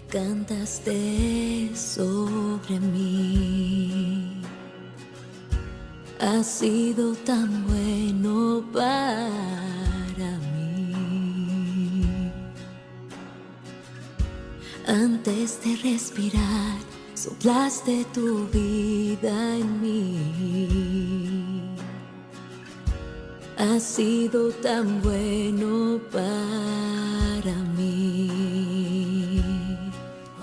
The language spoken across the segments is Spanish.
cantaste sobre mí. Has sido tan bueno para mí. Antes de respirar, soplaste tu vida en mí. Has sido tan bueno para mí.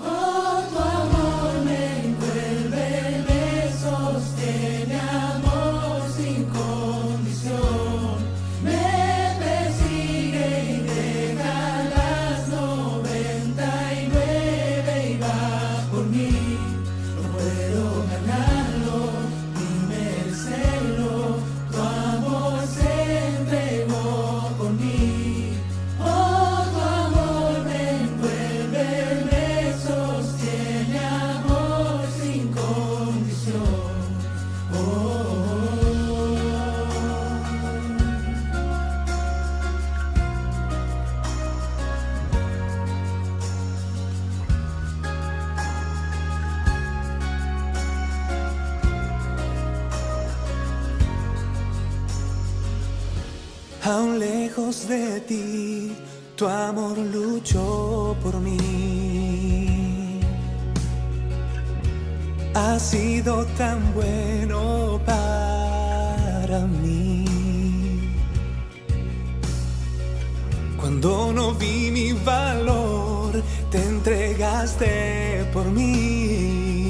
Oh, tu amor me envuelve, me sostiene, amor sin condición. Me persigue y deja las 99 y va por mí. No puedo ganarlo ni merecerlo. Tu amor se entregó por mí. Oh, tu amor me envuelve, me sostiene, amor sin condición. Aún lejos de ti, tu amor luchó por mí. Ha sido tan bueno para mí. Cuando no vi mi valor, te entregaste por mí.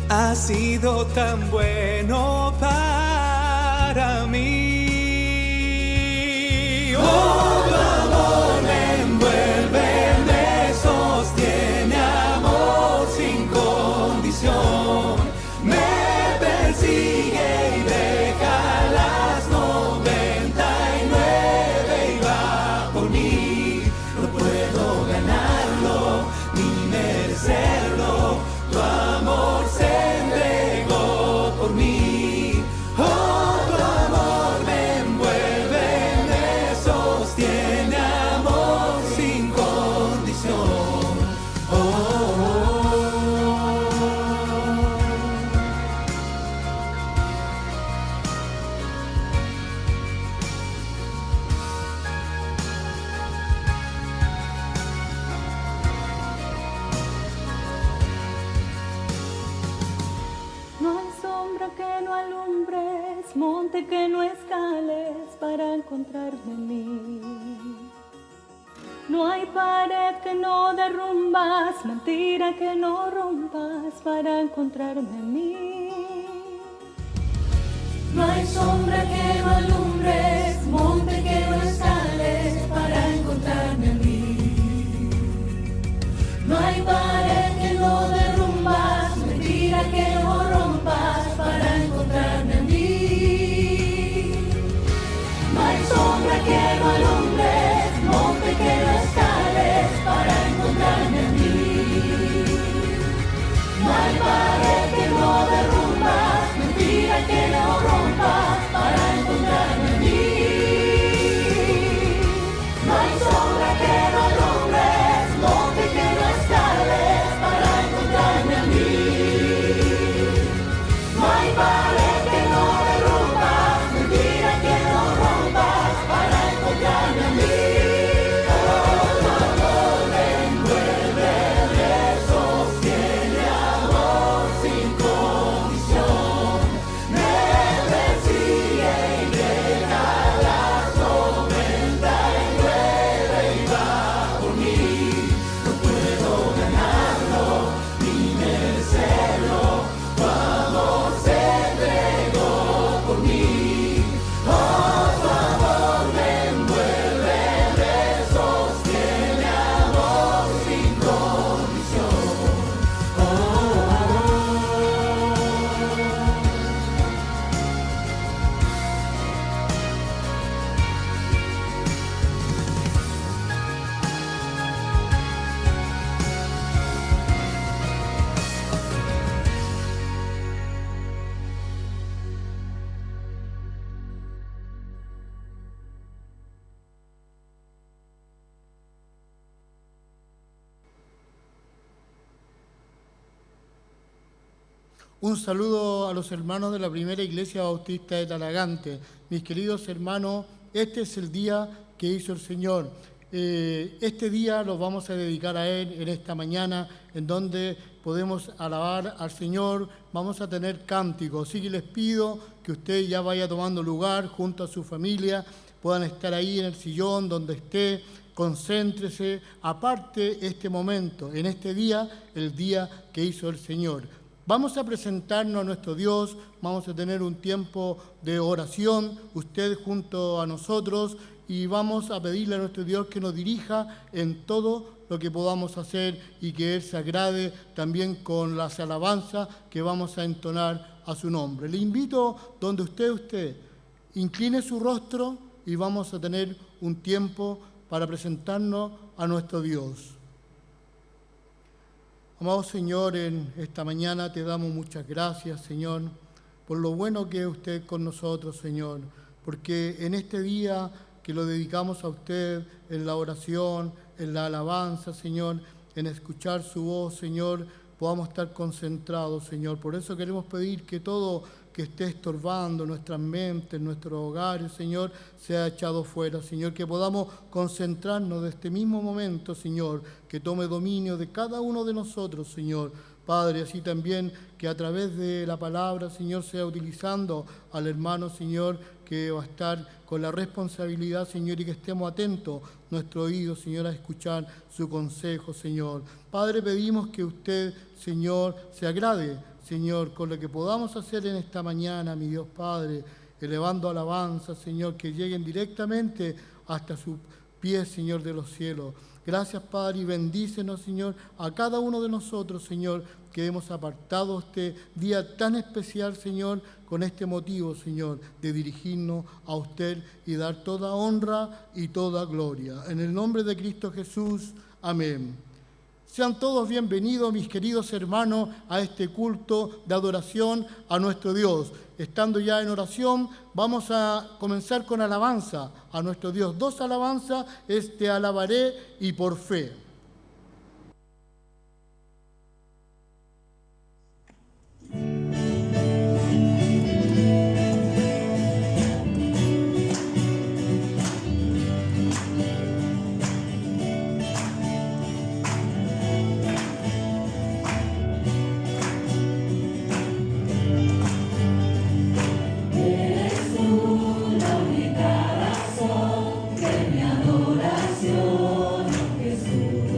Ha sido tan bueno para mí. Oh, tu amor me envuelve, me sostiene, amor sin condición. Me persigue y deja las 99 y va por mí. No puedo ganarlo ni merecerlo. Tu amor se entregó por mí. Oh, tu amor me envuelve, me sostiene, amor sin condición. No hay sombra que no alumbres, monte que no escales para encontrarme en mí. No hay pared que no derrumbas, mentira que no rompas para encontrarme en mí. No hay sombra que no alumbres, monte que no escales para encontrarme en mí. No hay pared que no derrumbas, mentira que no rompas para encontrarme en mí. No hay sombra que no alumbres, monte que no escales para encontrarme en mí. No hay pared que no derrumbas, mentira que no rompas para encontrarme en mí. Un saludo a los hermanos de la Primera Iglesia Bautista de Talagante. Mis queridos hermanos, este es el día que hizo el Señor. Este día lo vamos a dedicar a Él en esta mañana, en donde podemos alabar al Señor, vamos a tener cánticos. Así que les pido que usted ya vaya tomando lugar junto a su familia, puedan estar ahí en el sillón donde esté, concéntrese, aparte este momento, en este día, el día que hizo el Señor. Vamos a presentarnos a nuestro Dios, vamos a tener un tiempo de oración, usted junto a nosotros, y vamos a pedirle a nuestro Dios que nos dirija en todo lo que podamos hacer y que Él se agrade también con las alabanzas que vamos a entonar a su nombre. Le invito donde usted incline su rostro y vamos a tener un tiempo para presentarnos a nuestro Dios. Amado Señor, en esta mañana te damos muchas gracias, Señor, por lo bueno que es usted con nosotros, Señor, porque en este día que lo dedicamos a usted en la oración, en la alabanza, Señor, en escuchar su voz, Señor, podamos estar concentrados, Señor. Por eso queremos pedir que todo que esté estorbando nuestras mentes, nuestros hogares, Señor, sea echado fuera, Señor, que podamos concentrarnos de este mismo momento, Señor, que tome dominio de cada uno de nosotros, Señor. Padre, así también que a través de la palabra, Señor, sea utilizando al hermano, Señor, que va a estar con la responsabilidad, Señor, y que estemos atentos nuestro oído, Señor, a escuchar su consejo, Señor. Padre, pedimos que usted, Señor, se agrade, Señor, con lo que podamos hacer en esta mañana, mi Dios Padre, elevando alabanzas, Señor, que lleguen directamente hasta sus pies, Señor, de los cielos. Gracias, Padre, y bendícenos, Señor, a cada uno de nosotros, Señor, que hemos apartado este día tan especial, Señor, con este motivo, Señor, de dirigirnos a usted y dar toda honra y toda gloria. En el nombre de Cristo Jesús, amén. Sean todos bienvenidos, mis queridos hermanos, a este culto de adoración a nuestro Dios. Estando ya en oración, vamos a comenzar con alabanza a nuestro Dios. 2 alabanzas, Te alabaré y por fe. Adoración, Jesús.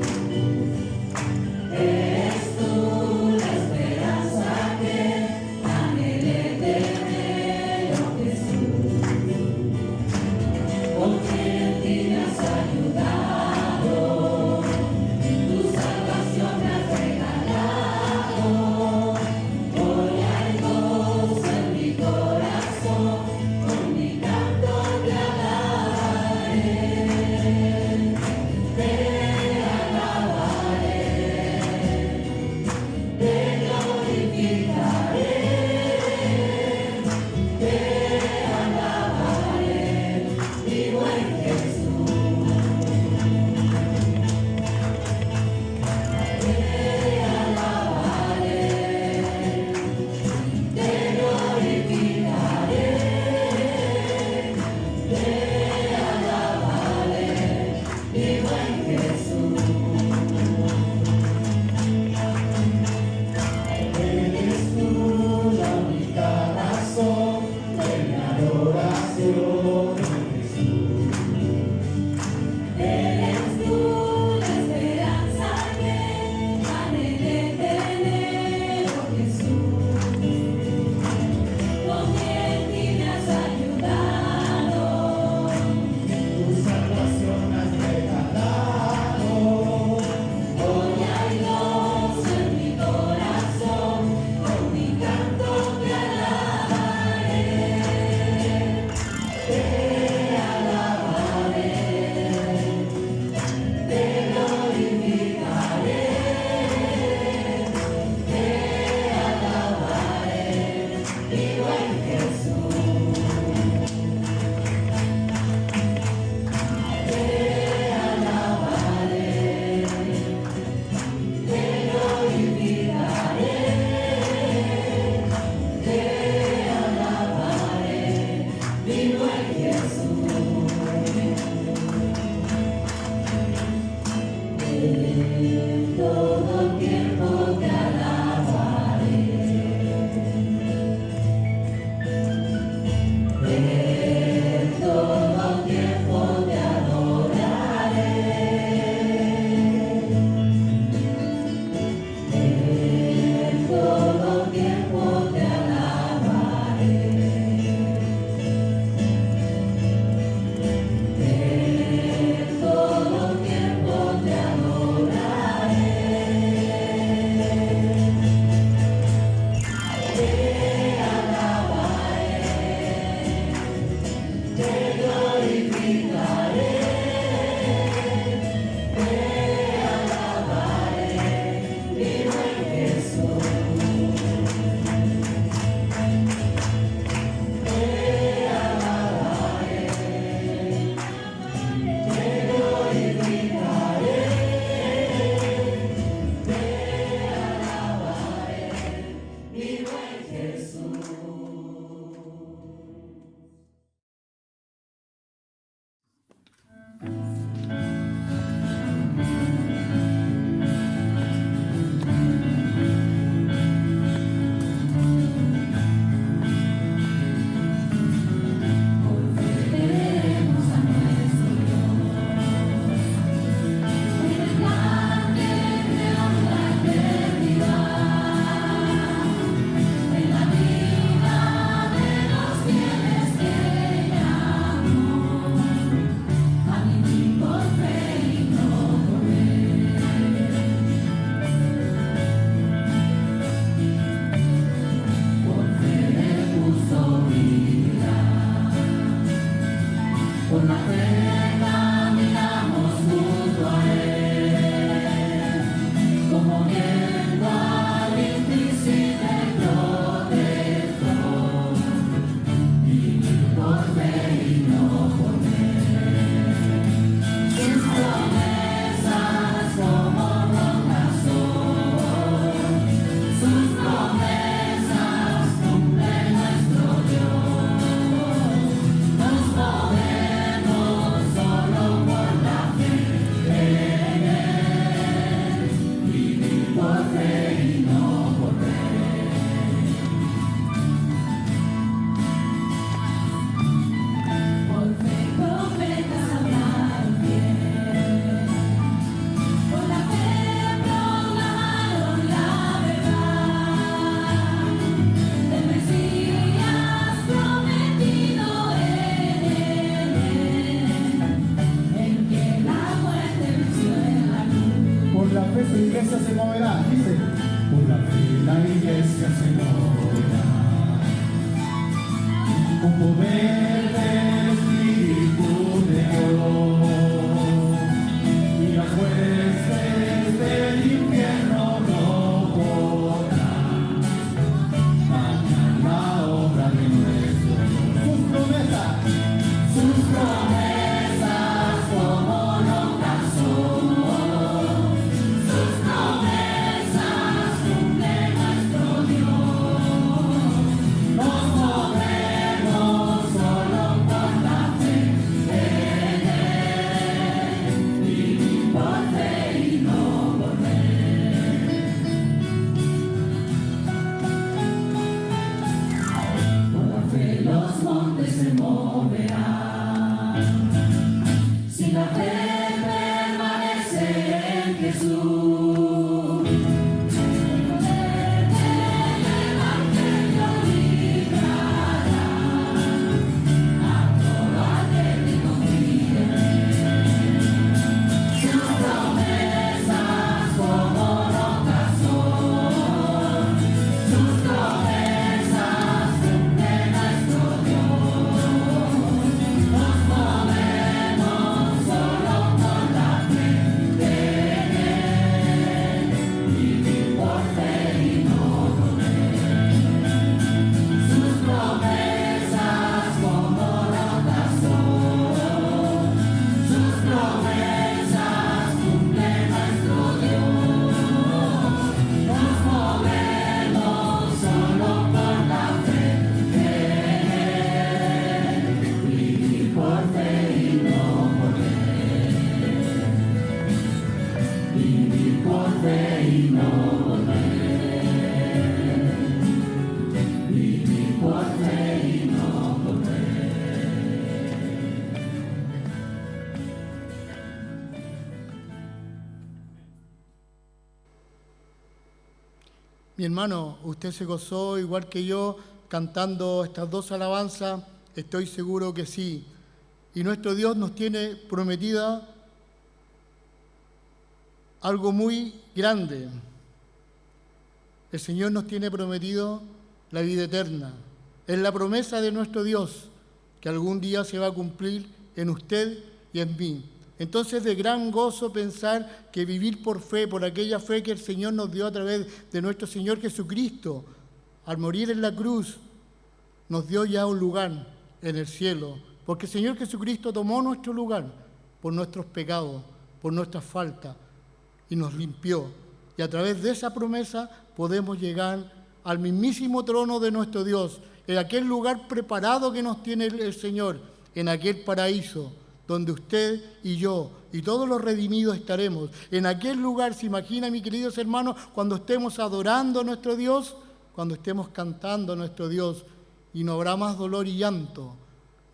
Mi hermano, usted se gozó igual que yo cantando estas dos alabanzas, estoy seguro que sí. Y nuestro Dios nos tiene prometida algo muy grande. El Señor nos tiene prometido la vida eterna. Es la promesa de nuestro Dios que algún día se va a cumplir en usted y en mí. Entonces, de gran gozo pensar que vivir por fe, por aquella fe que el Señor nos dio a través de nuestro Señor Jesucristo, al morir en la cruz, nos dio ya un lugar en el cielo, porque el Señor Jesucristo tomó nuestro lugar por nuestros pecados, por nuestras faltas, y nos limpió. Y a través de esa promesa podemos llegar al mismísimo trono de nuestro Dios, en aquel lugar preparado que nos tiene el Señor, en aquel paraíso, donde usted y yo y todos los redimidos estaremos. En aquel lugar, se imagina, mis queridos hermanos, cuando estemos adorando a nuestro Dios, cuando estemos cantando a nuestro Dios, y no habrá más dolor y llanto,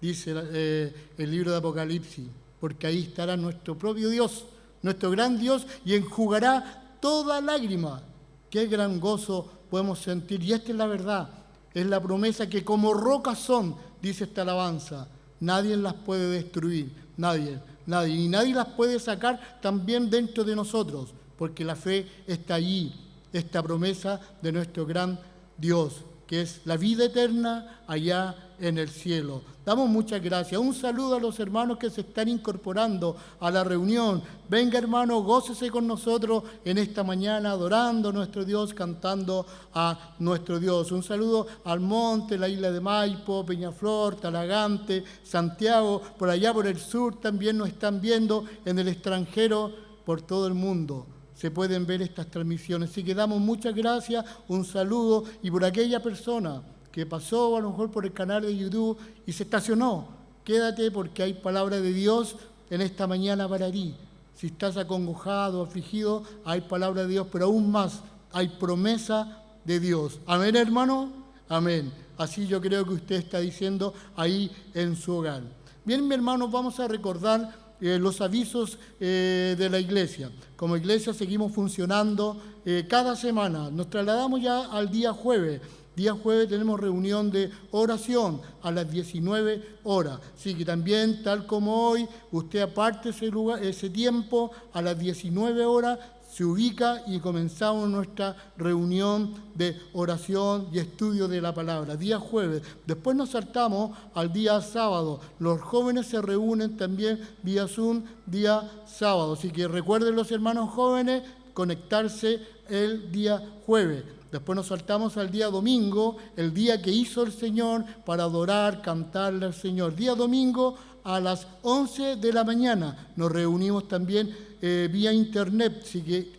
dice el libro de Apocalipsis, porque ahí estará nuestro propio Dios, nuestro gran Dios, y enjugará toda lágrima. Qué gran gozo podemos sentir. Y esta es la verdad, es la promesa que como rocas son, dice esta alabanza. Nadie las puede destruir, nadie, y nadie las puede sacar también dentro de nosotros, porque la fe está allí, esta promesa de nuestro gran Dios, que es la vida eterna allá en el cielo. Damos muchas gracias. Un saludo a los hermanos que se están incorporando a la reunión. Venga, hermano, gócese con nosotros en esta mañana, adorando a nuestro Dios, cantando a nuestro Dios. Un saludo al monte, la isla de Maipo, Peñaflor, Talagante, Santiago, por allá por el sur también nos están viendo, en el extranjero, por todo el mundo. Se pueden ver estas transmisiones. Así que damos muchas gracias, un saludo, y por aquella persona que pasó a lo mejor por el canal de YouTube y se estacionó, quédate porque hay palabra de Dios en esta mañana para ti. Si estás acongojado, afligido, hay palabra de Dios, pero aún más, hay promesa de Dios. Amén, hermano, amén. Así yo creo que usted está diciendo ahí en su hogar. Bien, mi hermano, vamos a recordar los avisos de la iglesia. Como iglesia seguimos funcionando cada semana. Nos trasladamos ya al día jueves. Día jueves tenemos reunión de oración a las 19 horas. Así que también, tal como hoy, usted aparte ese tiempo, a las 19 horas, se ubica y comenzamos nuestra reunión de oración y estudio de la palabra. Día jueves. Después nos saltamos al día sábado. Los jóvenes se reúnen también vía Zoom día sábado. Así que recuerden, los hermanos jóvenes, conectarse el día jueves. Después nos saltamos al día domingo, el día que hizo el Señor para adorar, cantarle al Señor. Día domingo a las 11 de la mañana nos reunimos también vía internet. Así que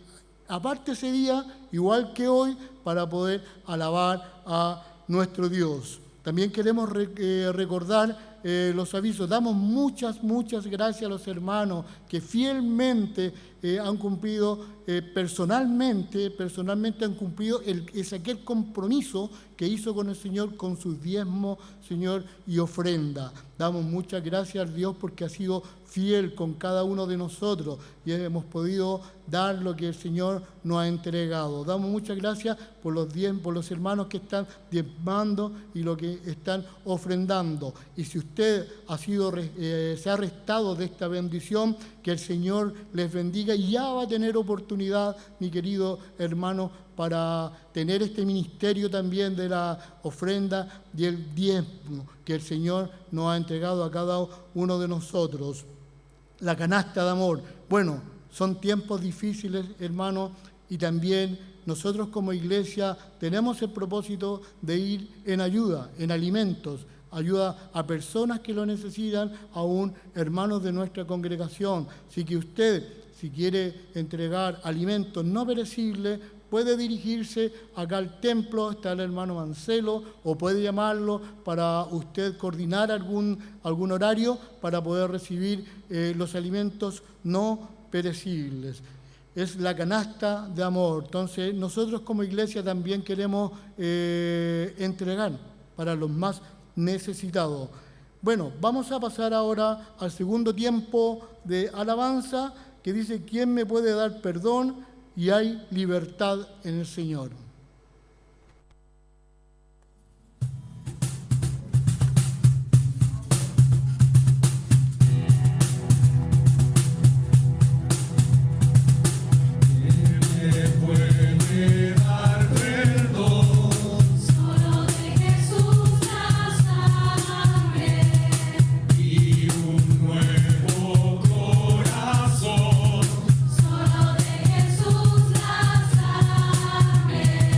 aparte ese día, igual que hoy, para poder alabar a nuestro Dios. También queremos recordar los avisos. Damos muchas gracias a los hermanos que fielmente han cumplido personalmente han cumplido aquel compromiso que hizo con el Señor, con sus diezmos, Señor, y ofrenda. Damos muchas gracias a Dios porque ha sido fiel con cada uno de nosotros y hemos podido dar lo que el Señor nos ha entregado. Damos muchas gracias por los hermanos que están diezmando y lo que están ofrendando. Y si usted se ha restado de esta bendición, que el Señor les bendiga, y ya va a tener oportunidad, mi querido hermano, para tener este ministerio también de la ofrenda y el diezmo que el Señor nos ha entregado a cada uno de nosotros. La canasta de amor. Bueno, son tiempos difíciles, hermano, y también nosotros como iglesia tenemos el propósito de ir en ayuda, en alimentos, ayuda a personas que lo necesitan, aún hermanos de nuestra congregación. Así que usted, si quiere entregar alimentos no perecibles, puede dirigirse acá al templo, está el hermano Mancelo, o puede llamarlo para usted coordinar algún horario para poder recibir los alimentos no perecibles. es la canasta de amor. Entonces, nosotros como iglesia también queremos entregar para los más necesitados. Bueno, vamos a pasar ahora al segundo tiempo de alabanza, que dice: ¿quién me puede dar perdón? Y hay libertad en el Señor. Solo de Jesús la sangre.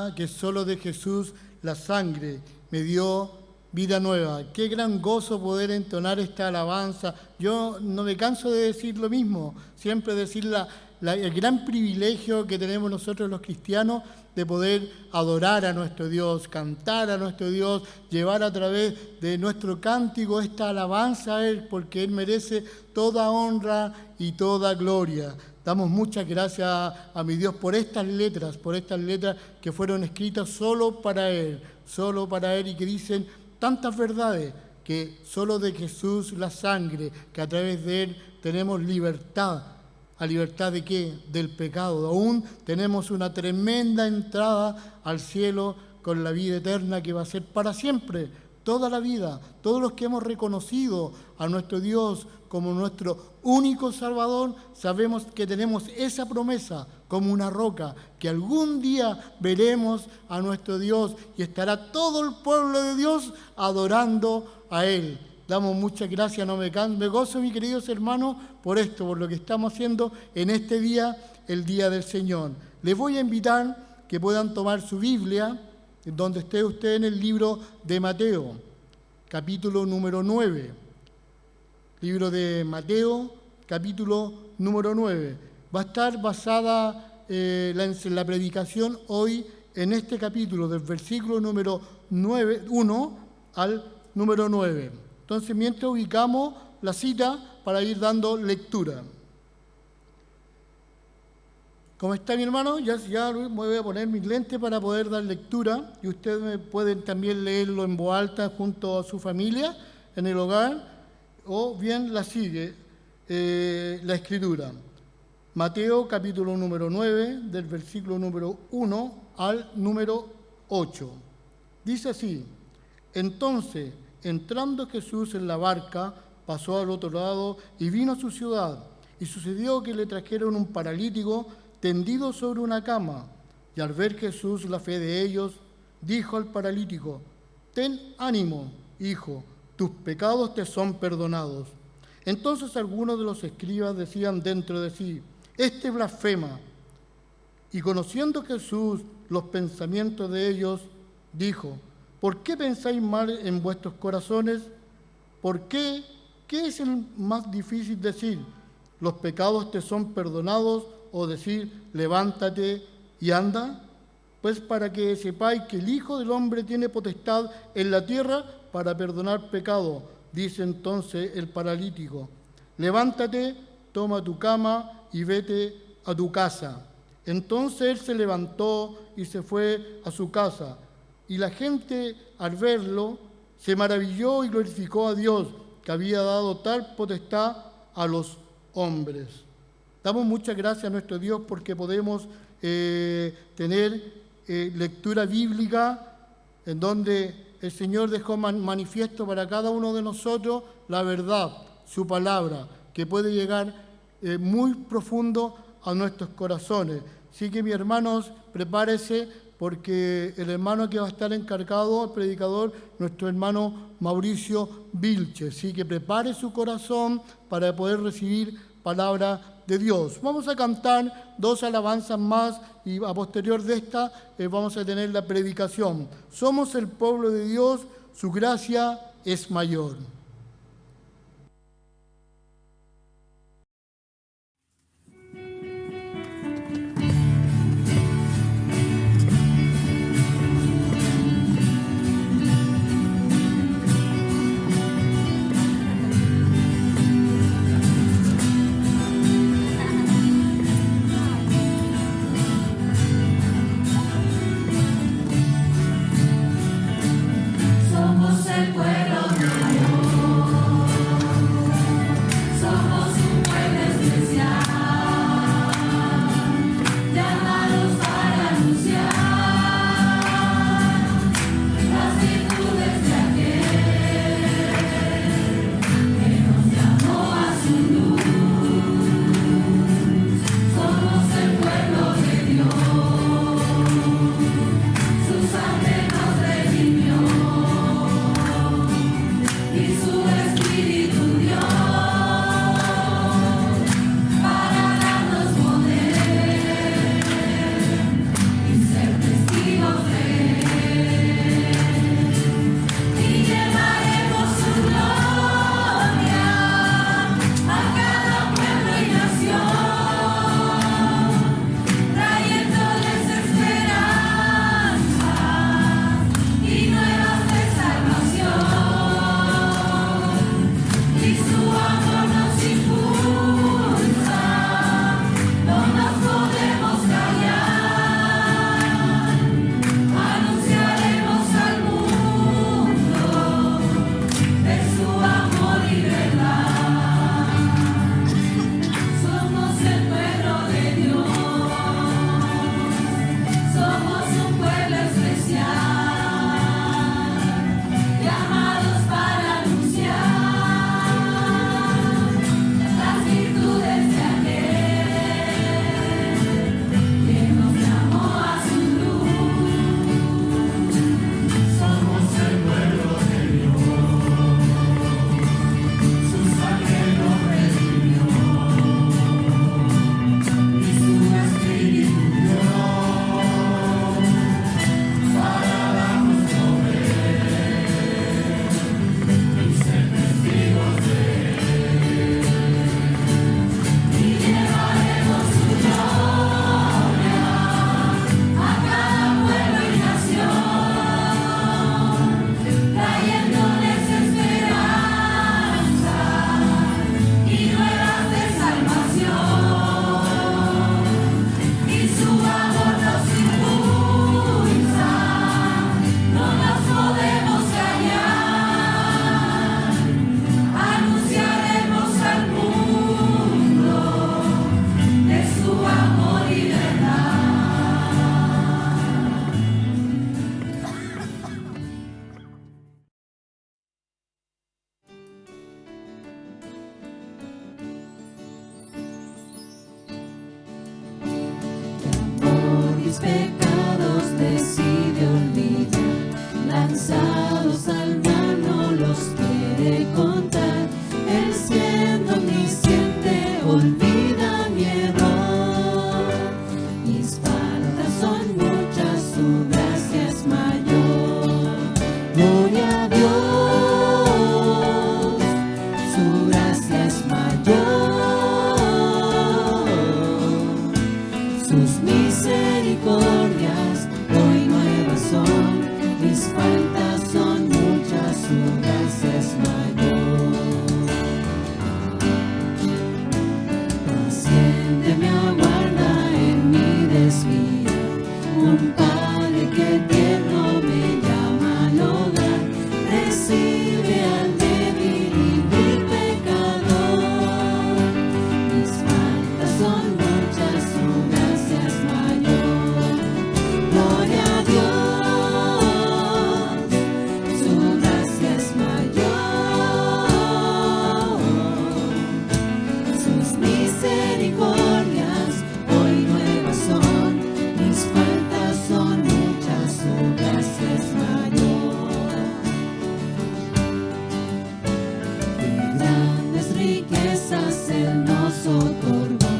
vida que solo de Jesús la sangre me dio vida nueva. Qué gran gozo poder entonar esta alabanza. Yo no me canso de decir lo mismo, siempre decir el gran privilegio que tenemos nosotros los cristianos de poder adorar a nuestro Dios, cantar a nuestro Dios, llevar a través de nuestro cántico esta alabanza a Él, porque Él merece toda honra y toda gloria. Damos muchas gracias a mi Dios por estas letras que fueron escritas solo para Él y que dicen tantas verdades, que solo de Jesús la sangre, que a través de Él tenemos libertad. ¿A libertad de qué? Del pecado. Aún tenemos una tremenda entrada al cielo con la vida eterna que va a ser para siempre, toda la vida. Todos los que hemos reconocido a nuestro Dios como nuestro único Salvador, sabemos que tenemos esa promesa como una roca, que algún día veremos a nuestro Dios y estará todo el pueblo de Dios adorando a Él. Damos muchas gracias, me gozo, mis queridos hermanos, por esto, por lo que estamos haciendo en este día, el Día del Señor. Les voy a invitar que puedan tomar su Biblia, donde esté usted en el libro de Mateo, capítulo número 9. Libro de Mateo, capítulo número 9. Va a estar basada la predicación hoy en este capítulo, del versículo número 1 al número 9. Entonces, mientras ubicamos la cita para ir dando lectura. ¿Cómo está mi hermano? Ya me voy a poner mis lentes para poder dar lectura y ustedes pueden también leerlo en voz alta junto a su familia en el hogar o bien la sigue la escritura. Mateo capítulo número 9 del versículo número 1 al número 8. Dice así: entonces, entrando Jesús en la barca, pasó al otro lado y vino a su ciudad. Y sucedió que le trajeron un paralítico tendido sobre una cama. Y al ver Jesús la fe de ellos, dijo al paralítico: ten ánimo, hijo, tus pecados te son perdonados. Entonces algunos de los escribas decían dentro de sí: este blasfema. Y conociendo Jesús los pensamientos de ellos, dijo: ¿por qué pensáis mal en vuestros corazones? ¿Por qué? ¿Qué es el más difícil decir? ¿Los pecados te son perdonados? ¿O decir, levántate y anda? Pues para que sepáis que el Hijo del Hombre tiene potestad en la tierra para perdonar pecado. Dice entonces el paralítico: levántate, toma tu cama y vete a tu casa. Entonces él se levantó y se fue a su casa. Y la gente, al verlo, se maravilló y glorificó a Dios, que había dado tal potestad a los hombres. Damos muchas gracias a nuestro Dios porque podemos tener lectura bíblica en donde el Señor dejó manifiesto para cada uno de nosotros la verdad, su palabra, que puede llegar muy profundo a nuestros corazones. Así que, mis hermanos, prepárese, porque el hermano que va a estar encargado, el predicador, nuestro hermano Mauricio Vilche. Así que prepare su corazón para poder recibir palabra de Dios. Vamos a cantar 2 alabanzas más y a posterior de esta vamos a tener la predicación. Somos el pueblo de Dios, su gracia es mayor. Somos el pueblo de Dios. mis pecados decide olvidar, lanzados al mar no los quiere contar. Él siendo omnisciente olvida mi error. Mis faltas son muchas, su gracia es mayor. Gloria a Dios, su gracia es mayor. Sus misericordias hoy nuevas son. Mis faltas son muchas, su gracia es mayor. Paciente me aguarda en mi desvío, un Padre que tierno me llama al hogar, recibe al débil y vil pecador. Mis faltas son muchas, su gracia es mayor. Gloria a Dios, su gracia es mayor. Sus misericordias hoy nuevas son. Mis faltas son muchas, su gracia es mayor. Qué grandes riquezas Él nos otorgó.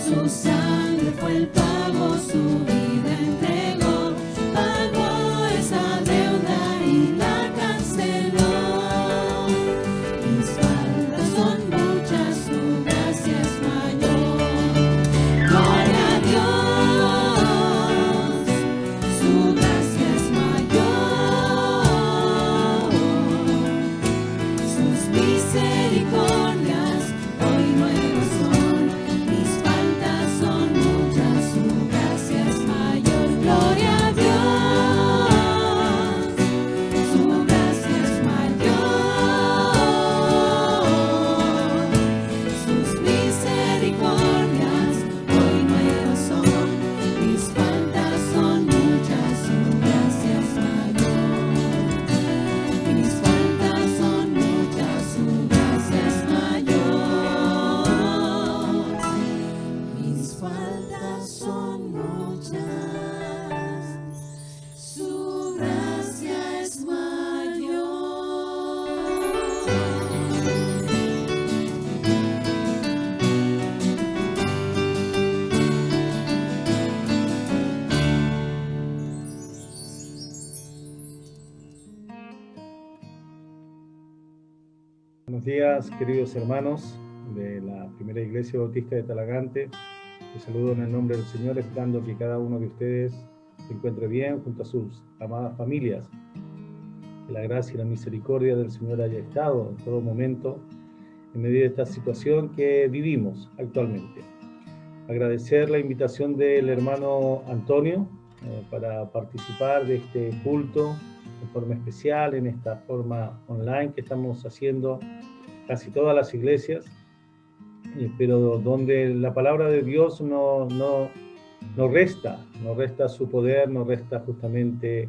Su sangre fue el pago, su vida entregó. Pagó esa deuda y la canceló. Mis faltas son muchas, su gracia es mayor. Gloria a Dios, su gracia es mayor. Sus misericordias hoy nuevas son. Mis faltas son muchas, su gracia es mayor. Gloria a Dios, su gracia es mayor. Sus misericordias hoy nuevas son. Mis faltas son muchas, su gracia es mayor. Mis faltas son muchas, su gracia es mayor. Mis faltas son muchas, su gracia es mayor. Buenos días, queridos hermanos de la Primera Iglesia Bautista de Talagante. Les saludo en el nombre del Señor, esperando que cada uno de ustedes se encuentre bien junto a sus amadas familias. Que la gracia y la misericordia del Señor haya estado en todo momento en medio de esta situación que vivimos actualmente. Agradecer la invitación del hermano Antonio para participar de este culto de forma especial, en esta forma online que estamos haciendo casi todas las iglesias, pero donde la palabra de Dios no resta su poder, no resta justamente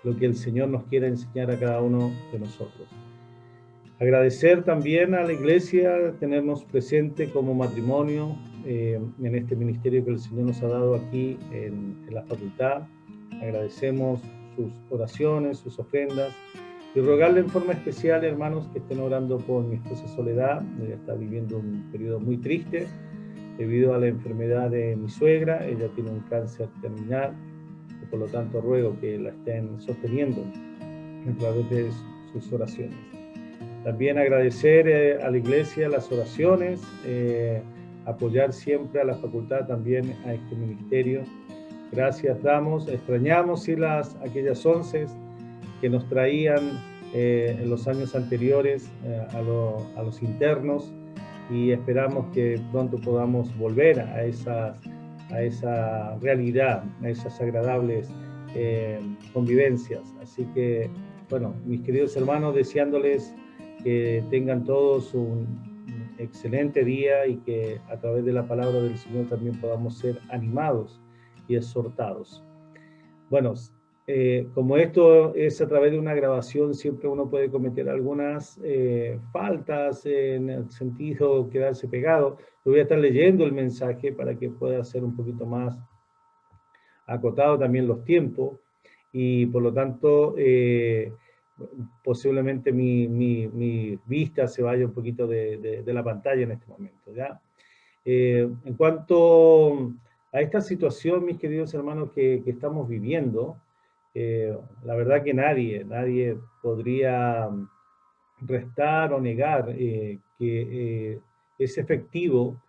lo que el Señor nos quiere enseñar a cada uno de nosotros. Agradecer también a la iglesia tenernos presente como matrimonio en este ministerio que el Señor nos ha dado aquí en la facultad. Agradecemos sus oraciones, sus ofrendas, y rogarle en forma especial, hermanos, que estén orando por mi esposa Soledad. Ella está viviendo un periodo muy triste debido a la enfermedad de mi suegra. Ella tiene un cáncer terminal y por lo tanto ruego que la estén sosteniendo a través de sus oraciones. También agradecer a la iglesia las oraciones, apoyar siempre a la facultad, también a este ministerio. Gracias damos, extrañamos sí aquellas onces que nos traían en los años anteriores a los internos, y esperamos que pronto podamos volver a esa realidad, a esas agradables convivencias. Así que, bueno, mis queridos hermanos, deseándoles que tengan todos un excelente día y que a través de la palabra del Señor también podamos ser animados y exhortados. Bueno, como esto es a través de una grabación, siempre uno puede cometer algunas faltas en el sentido de quedarse pegado. Yo voy a estar leyendo el mensaje para que pueda ser un poquito más acotado también los tiempos y por lo tanto posiblemente mi vista se vaya un poquito de la pantalla en este momento, ¿ya? En cuanto a esta situación, mis queridos hermanos, que estamos viviendo, la verdad que nadie podría restar o negar que es efectivo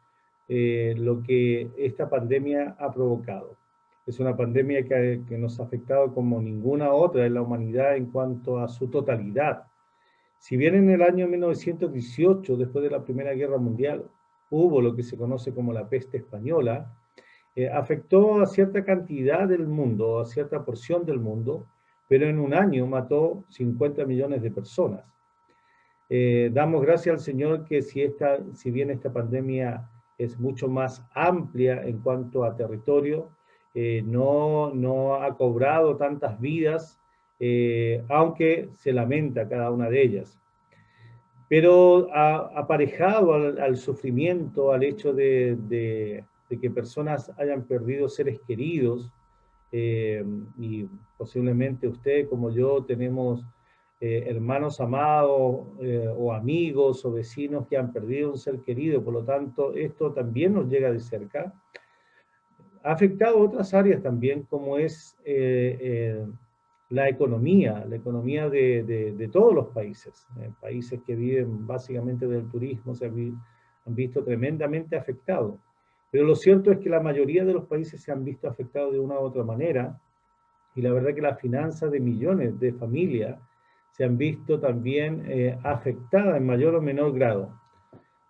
lo que esta pandemia ha provocado. Es una pandemia que nos ha afectado como ninguna otra en la humanidad en cuanto a su totalidad. Si bien en el año 1918, después de la Primera Guerra Mundial, hubo lo que se conoce como la peste española, afectó a cierta cantidad del mundo, a cierta porción del mundo, pero en un año mató 50 millones de personas. Damos gracias al Señor que si bien esta pandemia es mucho más amplia en cuanto a territorio, no ha cobrado tantas vidas, aunque se lamenta cada una de ellas. Pero aparejado al sufrimiento, al hecho de que personas hayan perdido seres queridos, y posiblemente usted como yo tenemos hermanos amados o amigos o vecinos que han perdido un ser querido, por lo tanto esto también nos llega de cerca. Ha afectado otras áreas también, como es la economía de todos los países. Países que viven básicamente del turismo han visto tremendamente afectados. Pero lo cierto es que la mayoría de los países se han visto afectados de una u otra manera, y la verdad que las finanzas de millones de familias se han visto también afectadas en mayor o menor grado.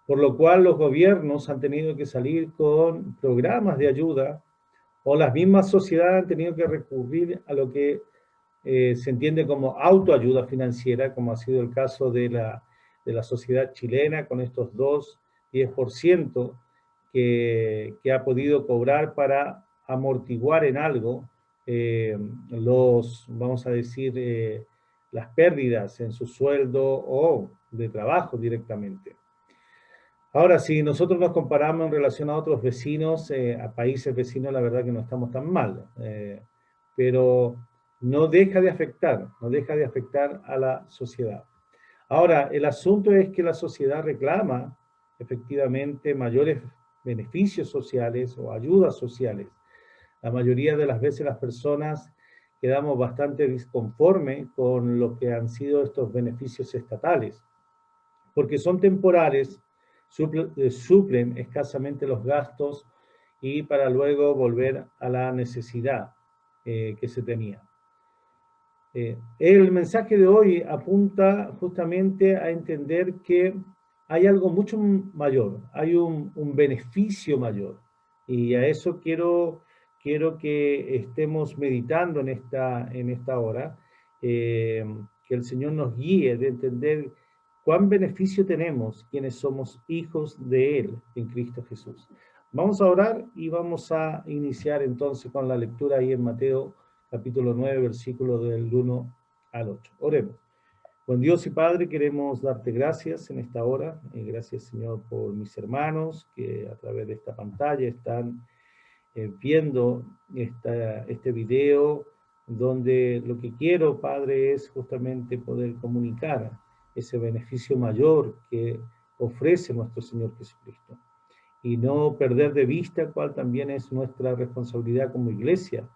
Por lo cual los gobiernos han tenido que salir con programas de ayuda, o las mismas sociedades han tenido que recurrir a lo que se entiende como autoayuda financiera, como ha sido el caso de la sociedad chilena, con estos 10% que ha podido cobrar para amortiguar en algo vamos a decir, las pérdidas en su sueldo o de trabajo directamente. Ahora, si nosotros nos comparamos en relación a otros vecinos, a países vecinos, la verdad que no estamos tan mal, pero no deja de afectar a la sociedad. Ahora, el asunto es que la sociedad reclama efectivamente mayores beneficios sociales o ayudas sociales. La mayoría de las veces las personas quedamos bastante disconformes con lo que han sido estos beneficios estatales, porque son temporales, suplen escasamente los gastos y para luego volver a la necesidad que se tenía. El mensaje de hoy apunta justamente a entender que hay algo mucho mayor, hay un beneficio mayor, y a eso quiero que estemos meditando en esta hora, que el Señor nos guíe de entender cuán beneficio tenemos quienes somos hijos de Él en Cristo Jesús. Vamos a orar y vamos a iniciar entonces con la lectura ahí en Mateo capítulo 9, versículo del 1 al 8. Oremos. Buen Dios y Padre, queremos darte gracias en esta hora. Gracias, Señor, por mis hermanos que a través de esta pantalla están viendo este video, donde lo que quiero, Padre, es justamente poder comunicar ese beneficio mayor que ofrece nuestro Señor Jesucristo. Y no perder de vista cuál también es nuestra responsabilidad como iglesia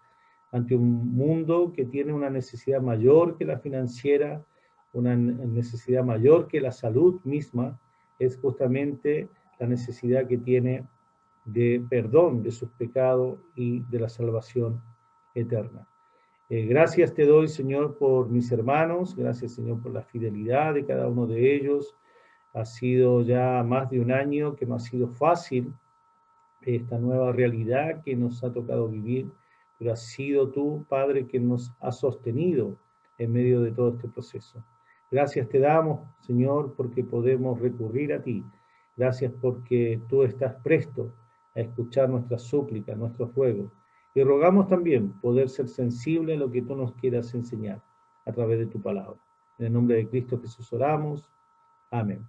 ante un mundo que tiene una necesidad mayor que la financiera, una necesidad mayor que la salud misma, es justamente la necesidad que tiene de perdón de sus pecados y de la salvación eterna. Gracias te doy, Señor, por mis hermanos, gracias, Señor, por la fidelidad de cada uno de ellos. Ha sido ya más de un año que no ha sido fácil esta nueva realidad que nos ha tocado vivir, pero has sido tú, Padre, que nos ha sostenido en medio de todo este proceso. Gracias te damos, Señor, porque podemos recurrir a ti. Gracias porque tú estás presto a escuchar nuestras súplicas, nuestros ruegos. Y rogamos también poder ser sensible a lo que tú nos quieras enseñar a través de tu palabra. En el nombre de Cristo Jesús oramos. Amén.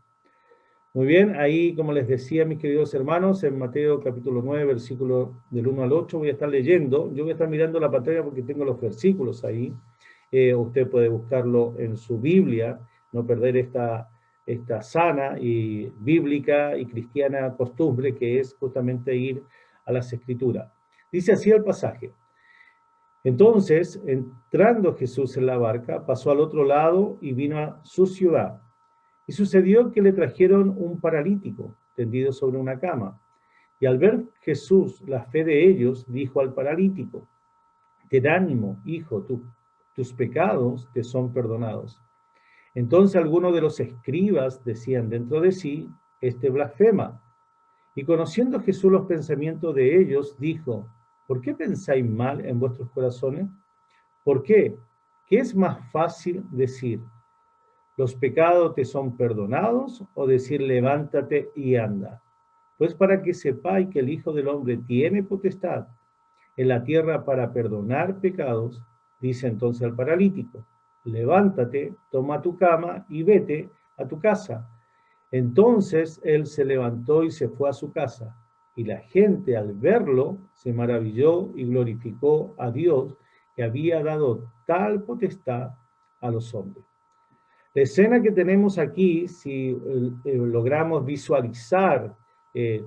Muy bien, ahí como les decía mis queridos hermanos, en Mateo capítulo 9, versículo del 1 al 8, voy a estar leyendo. Yo voy a estar mirando la pantalla porque tengo los versículos ahí. Usted puede buscarlo en su Biblia, no perder esta sana y bíblica y cristiana costumbre que es justamente ir a las Escrituras. Dice así el pasaje. Entonces, entrando Jesús en la barca, pasó al otro lado y vino a su ciudad. Y sucedió que le trajeron un paralítico tendido sobre una cama. Y al ver Jesús la fe de ellos, dijo al paralítico, ten ánimo, hijo, tus pecados te son perdonados. Entonces algunos de los escribas decían dentro de sí, este blasfema. Y conociendo Jesús los pensamientos de ellos, dijo, ¿por qué pensáis mal en vuestros corazones? ¿Por qué? ¿Qué es más fácil decir? ¿Los pecados te son perdonados? O decir, levántate y anda. Pues para que sepáis que el Hijo del Hombre tiene potestad en la tierra para perdonar pecados, dice entonces al paralítico, levántate, toma tu cama y vete a tu casa. Entonces él se levantó y se fue a su casa. Y la gente al verlo se maravilló y glorificó a Dios que había dado tal potestad a los hombres. La escena que tenemos aquí, si logramos visualizar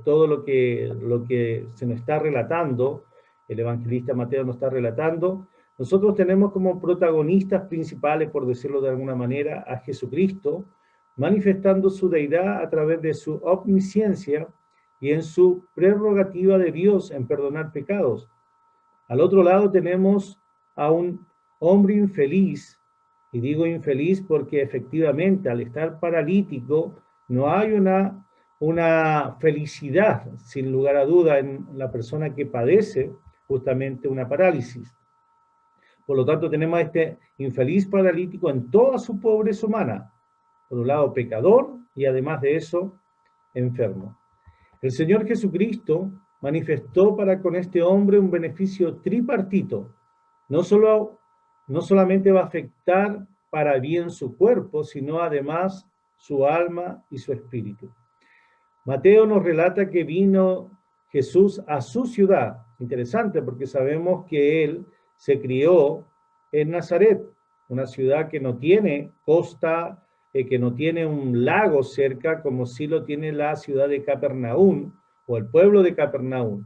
todo lo que se nos está relatando, el evangelista Mateo nos está relatando, nosotros tenemos como protagonistas principales, por decirlo de alguna manera, a Jesucristo, manifestando su deidad a través de su omnisciencia y en su prerrogativa de Dios en perdonar pecados. Al otro lado tenemos a un hombre infeliz, y digo infeliz porque efectivamente al estar paralítico no hay una felicidad, sin lugar a duda, en la persona que padece justamente una parálisis. Por lo tanto, tenemos a este infeliz paralítico en toda su pobreza humana. Por un lado, pecador y además de eso, enfermo. El Señor Jesucristo manifestó para con este hombre un beneficio tripartito. No solamente va a afectar para bien su cuerpo, sino además su alma y su espíritu. Mateo nos relata que vino Jesús a su ciudad. Interesante porque sabemos que él se crió en Nazaret, una ciudad que no tiene costa, que no tiene un lago cerca, como sí lo tiene la ciudad de Capernaum o el pueblo de Capernaum.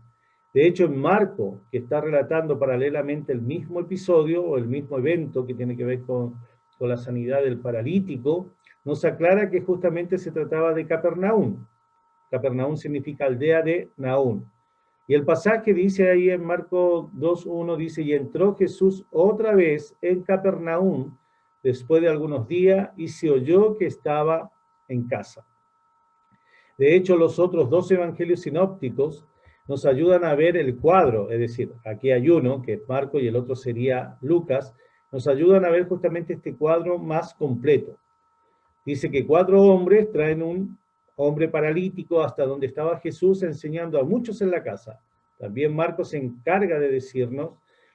De hecho, en Marco, que está relatando paralelamente el mismo episodio o el mismo evento que tiene que ver con la sanidad del paralítico, nos aclara que justamente se trataba de Capernaum. Capernaum significa aldea de Naún. Y el pasaje dice ahí en Marco 2:1, dice, y entró Jesús otra vez en Capernaum después de algunos días y se oyó que estaba en casa. De hecho, los otros dos evangelios sinópticos nos ayudan a ver el cuadro, es decir, aquí hay uno, que es Marco, y el otro sería Lucas, nos ayudan a ver justamente este cuadro más completo. Dice que 4 hombres traen un hombre paralítico hasta donde estaba Jesús enseñando a muchos en la casa. También Marcos se encarga de decirnos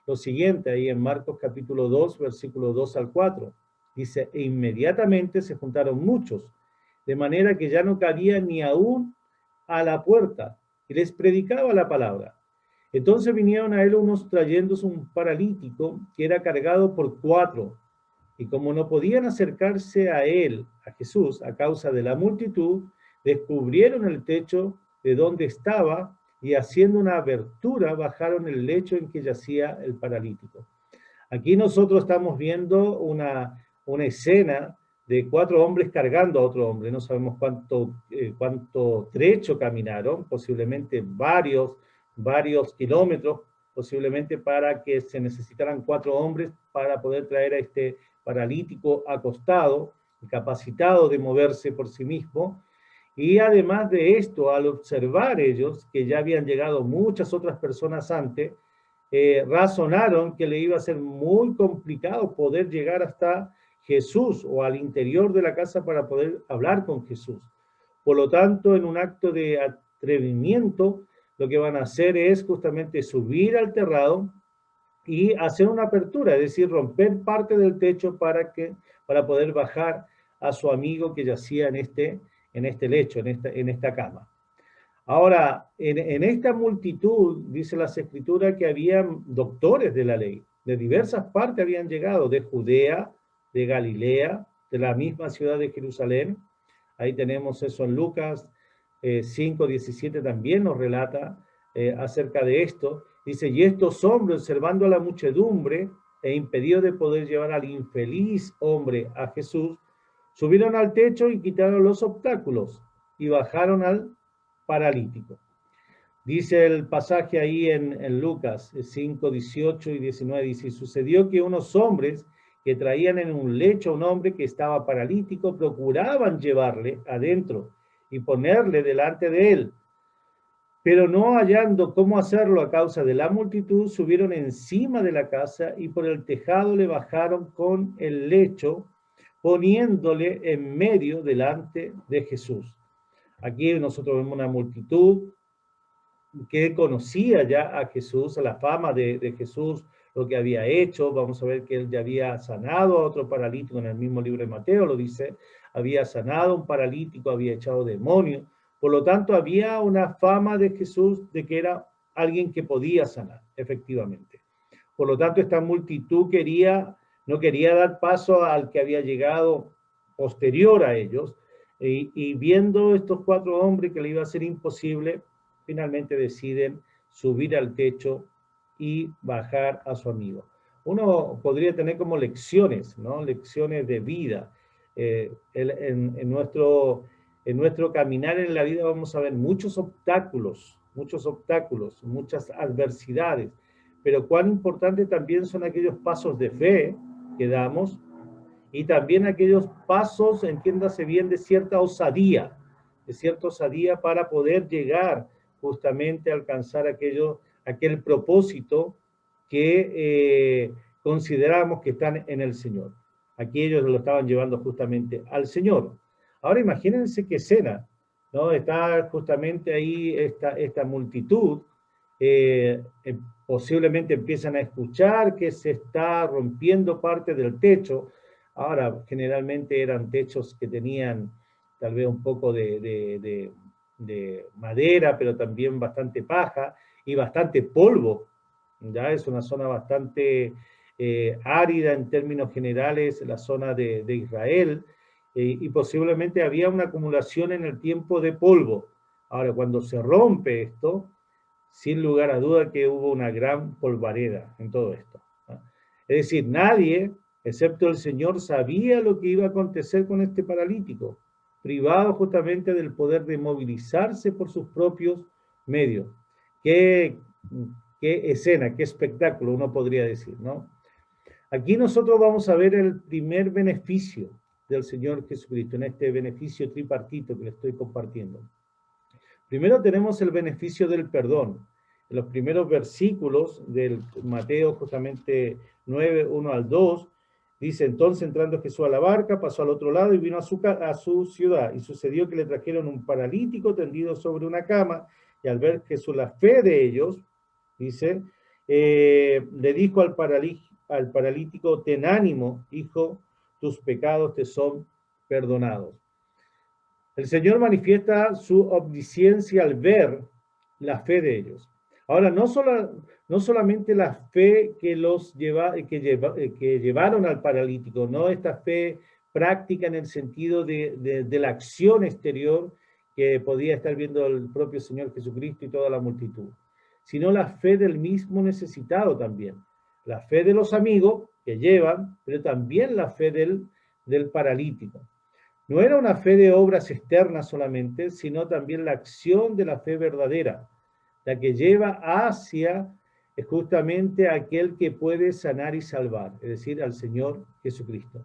lo siguiente, ahí en Marcos capítulo 2, versículo 2 al 4. Dice, e inmediatamente se juntaron muchos, de manera que ya no cabía ni aún a la puerta, y les predicaba la palabra. Entonces vinieron a él unos trayéndose un paralítico que era cargado por 4, y como no podían acercarse a él, a Jesús, a causa de la multitud, descubrieron el techo de donde estaba y haciendo una abertura bajaron el lecho en que yacía el paralítico. Aquí nosotros estamos viendo una escena de 4 hombres cargando a otro hombre. No sabemos cuánto trecho caminaron, posiblemente varios kilómetros, posiblemente para que se necesitaran 4 hombres para poder traer a este paralítico acostado, incapacitado de moverse por sí mismo. Y además de esto, al observar ellos que ya habían llegado muchas otras personas antes, razonaron que le iba a ser muy complicado poder llegar hasta Jesús o al interior de la casa para poder hablar con Jesús. Por lo tanto, en un acto de atrevimiento, lo que van a hacer es justamente subir al terrado y hacer una apertura, es decir, romper parte del techo para poder bajar a su amigo que yacía en este lecho, en esta cama. Ahora, en esta multitud, dice las Escrituras que habían doctores de la ley, de diversas partes habían llegado, de Judea, de Galilea, de la misma ciudad de Jerusalén. Ahí tenemos eso en Lucas 5:17 también nos relata acerca de esto. Dice, y estos hombres, observando a la muchedumbre e impedido de poder llevar al infeliz hombre a Jesús, subieron al techo y quitaron los obstáculos y bajaron al paralítico. Dice el pasaje ahí en Lucas 5:18 y 19, dice, sucedió que unos hombres que traían en un lecho a un hombre que estaba paralítico, procuraban llevarle adentro y ponerle delante de él. Pero no hallando cómo hacerlo a causa de la multitud, subieron encima de la casa y por el tejado le bajaron con el lecho, poniéndole en medio delante de Jesús. Aquí nosotros vemos una multitud que conocía ya a Jesús, a la fama de Jesús, lo que había hecho. Vamos a ver que él ya había sanado a otro paralítico en el mismo libro de Mateo, lo dice, había sanado a un paralítico, había echado demonios. Por lo tanto, había una fama de Jesús de que era alguien que podía sanar, efectivamente. Por lo tanto, esta multitud no quería dar paso al que había llegado posterior a ellos, y viendo estos 4 hombres que le iba a ser imposible, finalmente deciden subir al techo y bajar a su amigo. Uno podría tener como lecciones, ¿no? Lecciones de vida. En nuestro caminar en la vida vamos a ver muchos obstáculos, muchas adversidades, pero cuán importante también son aquellos pasos de fe que damos y también aquellos pasos, entiéndase bien, de cierta osadía para poder llegar justamente a alcanzar aquel propósito que consideramos que están en el Señor. Aquí ellos lo estaban llevando justamente al Señor. Ahora imagínense qué escena, ¿no? Está justamente ahí esta multitud, posiblemente empiezan a escuchar que se está rompiendo parte del techo. Ahora, generalmente eran techos que tenían tal vez un poco de madera, pero también bastante paja y bastante polvo. Ya es una zona bastante árida en términos generales, la zona de Israel, y posiblemente había una acumulación en el tiempo de polvo. Ahora, cuando se rompe esto, sin lugar a duda que hubo una gran polvareda en todo esto, ¿no? Es decir, nadie, excepto el Señor, sabía lo que iba a acontecer con este paralítico, privado justamente del poder de movilizarse por sus propios medios. Qué escena, qué espectáculo, uno podría decir, ¿no? Aquí nosotros vamos a ver el primer beneficio del Señor Jesucristo, en este beneficio tripartito que le estoy compartiendo. Primero tenemos el beneficio del perdón. En los primeros versículos del Mateo, justamente 9, 1 al 2, dice, entonces entrando Jesús a la barca, pasó al otro lado y vino a su ciudad. Y sucedió que le trajeron un paralítico tendido sobre una cama, y al ver Jesús la fe de ellos, dice, le dijo al paralítico, ten ánimo, hijo, tus pecados te son perdonados. El Señor manifiesta su omnisciencia al ver la fe de ellos. Ahora, no solamente la fe que llevaron al paralítico, no esta fe práctica en el sentido de la acción exterior que podía estar viendo el propio Señor Jesucristo y toda la multitud, sino la fe del mismo necesitado también. La fe de los amigos que llevan, pero también la fe del paralítico. No era una fe de obras externas solamente, sino también la acción de la fe verdadera, la que lleva hacia justamente aquel que puede sanar y salvar, es decir, al Señor Jesucristo.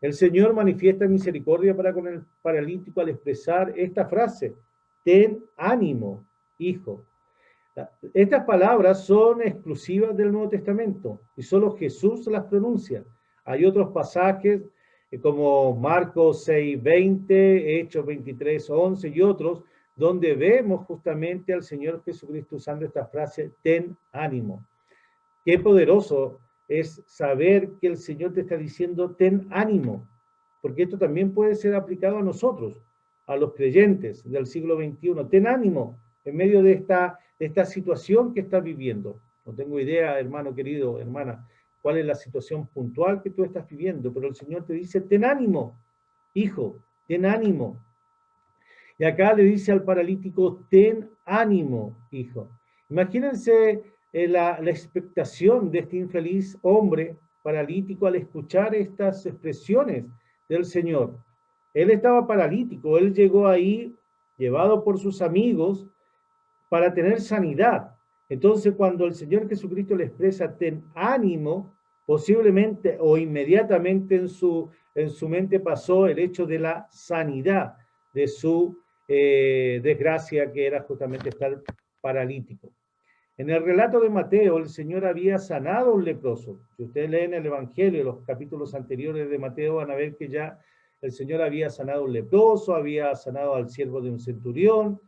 El Señor manifiesta misericordia para con el paralítico al expresar esta frase, ten ánimo, hijo. Estas palabras son exclusivas del Nuevo Testamento y solo Jesús las pronuncia. Hay otros pasajes como Marcos 6:20, Hechos 23:11 y otros, donde vemos justamente al Señor Jesucristo usando esta frase, ten ánimo. Qué poderoso es saber que el Señor te está diciendo, ten ánimo, porque esto también puede ser aplicado a nosotros. a los creyentes del siglo XXI. Ten ánimo en medio de esta situación que estás viviendo. No tengo idea, hermano querido, hermana, cuál es la situación puntual que tú estás viviendo, pero el Señor te dice, ten ánimo, hijo, ten ánimo. Y acá le dice al paralítico, ten ánimo, hijo. Imagínense la expectación de este infeliz hombre paralítico al escuchar estas expresiones del Señor. Él estaba paralítico, él llegó ahí llevado por sus amigos para tener sanidad. Entonces, cuando el Señor Jesucristo le expresa, ten ánimo, posiblemente o inmediatamente en su mente pasó el hecho de la sanidad de su desgracia, que era justamente estar paralítico. En el relato de Mateo, el Señor había sanado a un leproso. Si ustedes leen el Evangelio, los capítulos anteriores de Mateo, van a ver que ya el Señor había sanado a un leproso, había sanado al siervo de un centurión,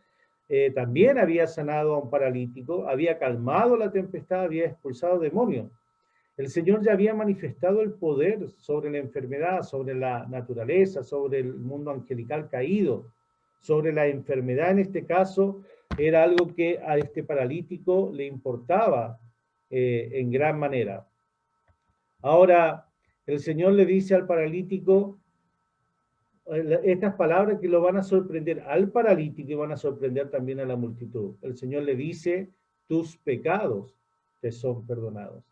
también había sanado a un paralítico, había calmado la tempestad, había expulsado demonios. El Señor ya había manifestado el poder sobre la enfermedad, sobre la naturaleza, sobre el mundo angelical caído, sobre la enfermedad. En este caso, era algo que a este paralítico le importaba en gran manera. Ahora, el Señor le dice al paralítico estas palabras que lo van a sorprender al paralítico y van a sorprender también a la multitud. El Señor le dice, tus pecados te son perdonados.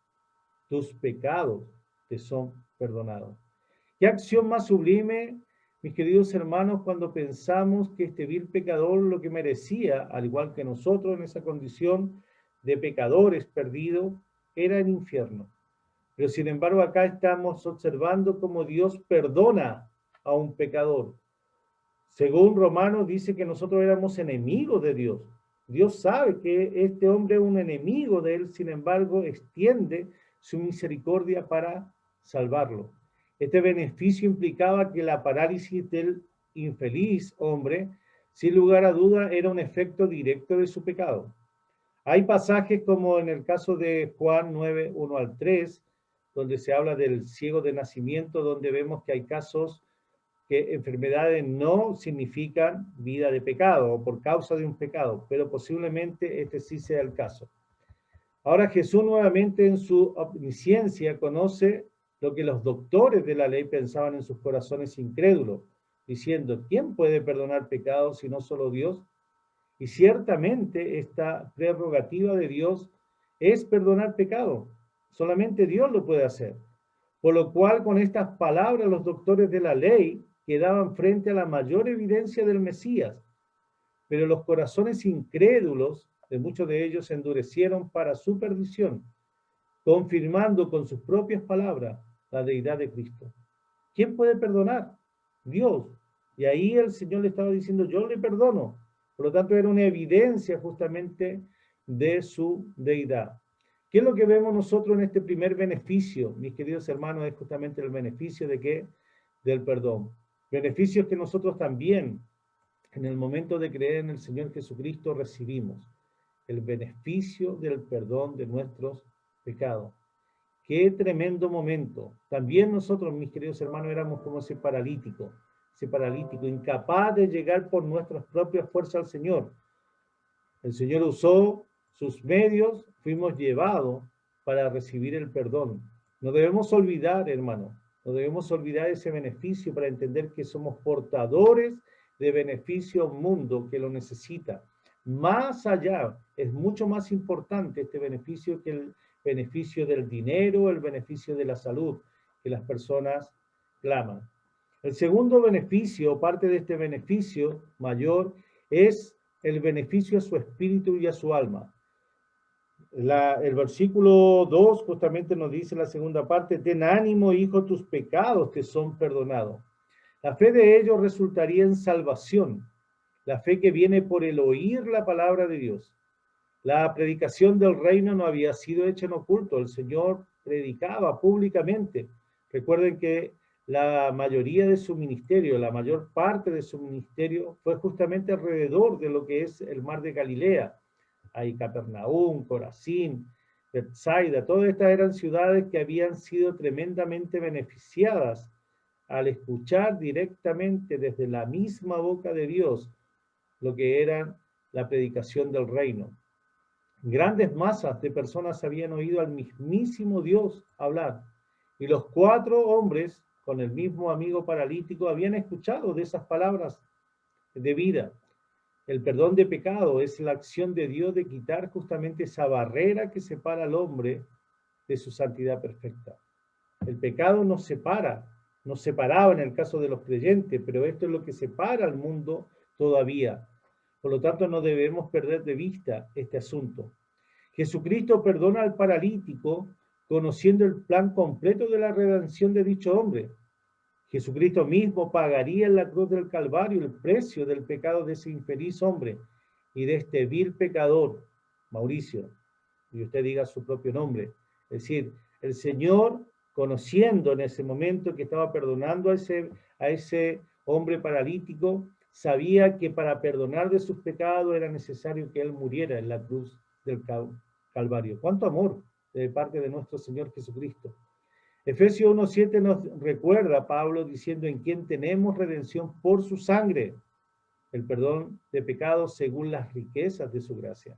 Tus pecados te son perdonados. ¿Qué acción más sublime, mis queridos hermanos, cuando pensamos que este vil pecador lo que merecía, al igual que nosotros en esa condición de pecadores perdidos, era el infierno? Pero sin embargo acá estamos observando cómo Dios perdona a un pecador. Según Romanos dice que nosotros éramos enemigos de Dios. Dios sabe que este hombre es un enemigo de él, sin embargo extiende su misericordia para salvarlo. Este beneficio implicaba que la parálisis del infeliz hombre, sin lugar a duda, era un efecto directo de su pecado. Hay pasajes como en el caso de Juan 9, 1 al 3, donde se habla del ciego de nacimiento, donde vemos que hay casos que enfermedades no significan vida de pecado o por causa de un pecado, pero posiblemente este sí sea el caso. Ahora Jesús nuevamente en su omnisciencia conoce lo que los doctores de la ley pensaban en sus corazones incrédulos, diciendo, ¿quién puede perdonar pecados si no solo Dios? Y ciertamente esta prerrogativa de Dios es perdonar pecado. Solamente Dios lo puede hacer. Por lo cual con estas palabras los doctores de la ley quedaban frente a la mayor evidencia del Mesías. Pero los corazones incrédulos de muchos de ellos se endurecieron para su perdición, confirmando con sus propias palabras la deidad de Cristo. ¿Quién puede perdonar? Dios. Y ahí el Señor le estaba diciendo, yo le perdono. Por lo tanto, era una evidencia justamente de su deidad. ¿Qué es lo que vemos nosotros en este primer beneficio, mis queridos hermanos? Es justamente el beneficio de ¿qué? Del perdón. Beneficios que nosotros también, en el momento de creer en el Señor Jesucristo, recibimos. El beneficio del perdón de nuestros pecados. Qué tremendo momento. También nosotros, mis queridos hermanos, éramos como ese paralítico, incapaz de llegar por nuestras propias fuerzas al Señor. El Señor usó sus medios, fuimos llevados para recibir el perdón. No debemos olvidar, hermano, no debemos olvidar ese beneficio para entender que somos portadores de beneficio a un mundo que lo necesita. Más allá, es mucho más importante este beneficio que el beneficio del dinero, el beneficio de la salud, que las personas claman. El segundo beneficio, parte de este beneficio mayor, es el beneficio a su espíritu y a su alma. El versículo 2 justamente nos dice la segunda parte, ten ánimo, hijo, tus pecados te son perdonados. La fe de ellos resultaría en salvación, la fe que viene por el oír la palabra de Dios. La predicación del reino no había sido hecha en oculto, el Señor predicaba públicamente. Recuerden que la mayoría de su ministerio, la mayor parte de su ministerio fue justamente alrededor de lo que es el mar de Galilea. Hay Capernaum, Corazín, Betsaida, todas estas eran ciudades que habían sido tremendamente beneficiadas al escuchar directamente desde la misma boca de Dios lo que era la predicación del reino. Grandes masas de personas habían oído al mismísimo Dios hablar, y los 4 hombres con el mismo amigo paralítico habían escuchado de esas palabras de vida. El perdón de pecado es la acción de Dios de quitar justamente esa barrera que separa al hombre de su santidad perfecta. El pecado nos separa, nos separaba en el caso de los creyentes, pero esto es lo que separa al mundo todavía. Por lo tanto, no debemos perder de vista este asunto. Jesucristo perdona al paralítico conociendo el plan completo de la redención de dicho hombre. Jesucristo mismo pagaría en la cruz del Calvario el precio del pecado de ese infeliz hombre y de este vil pecador, Mauricio, y usted diga su propio nombre. Es decir, el Señor, conociendo en ese momento que estaba perdonando a ese hombre paralítico, sabía que para perdonar de sus pecados era necesario que Él muriera en la cruz del Calvario. ¡Cuánto amor de parte de nuestro Señor Jesucristo! Efesios 1:7 nos recuerda a Pablo diciendo en quien tenemos redención por su sangre, el perdón de pecados según las riquezas de su gracia.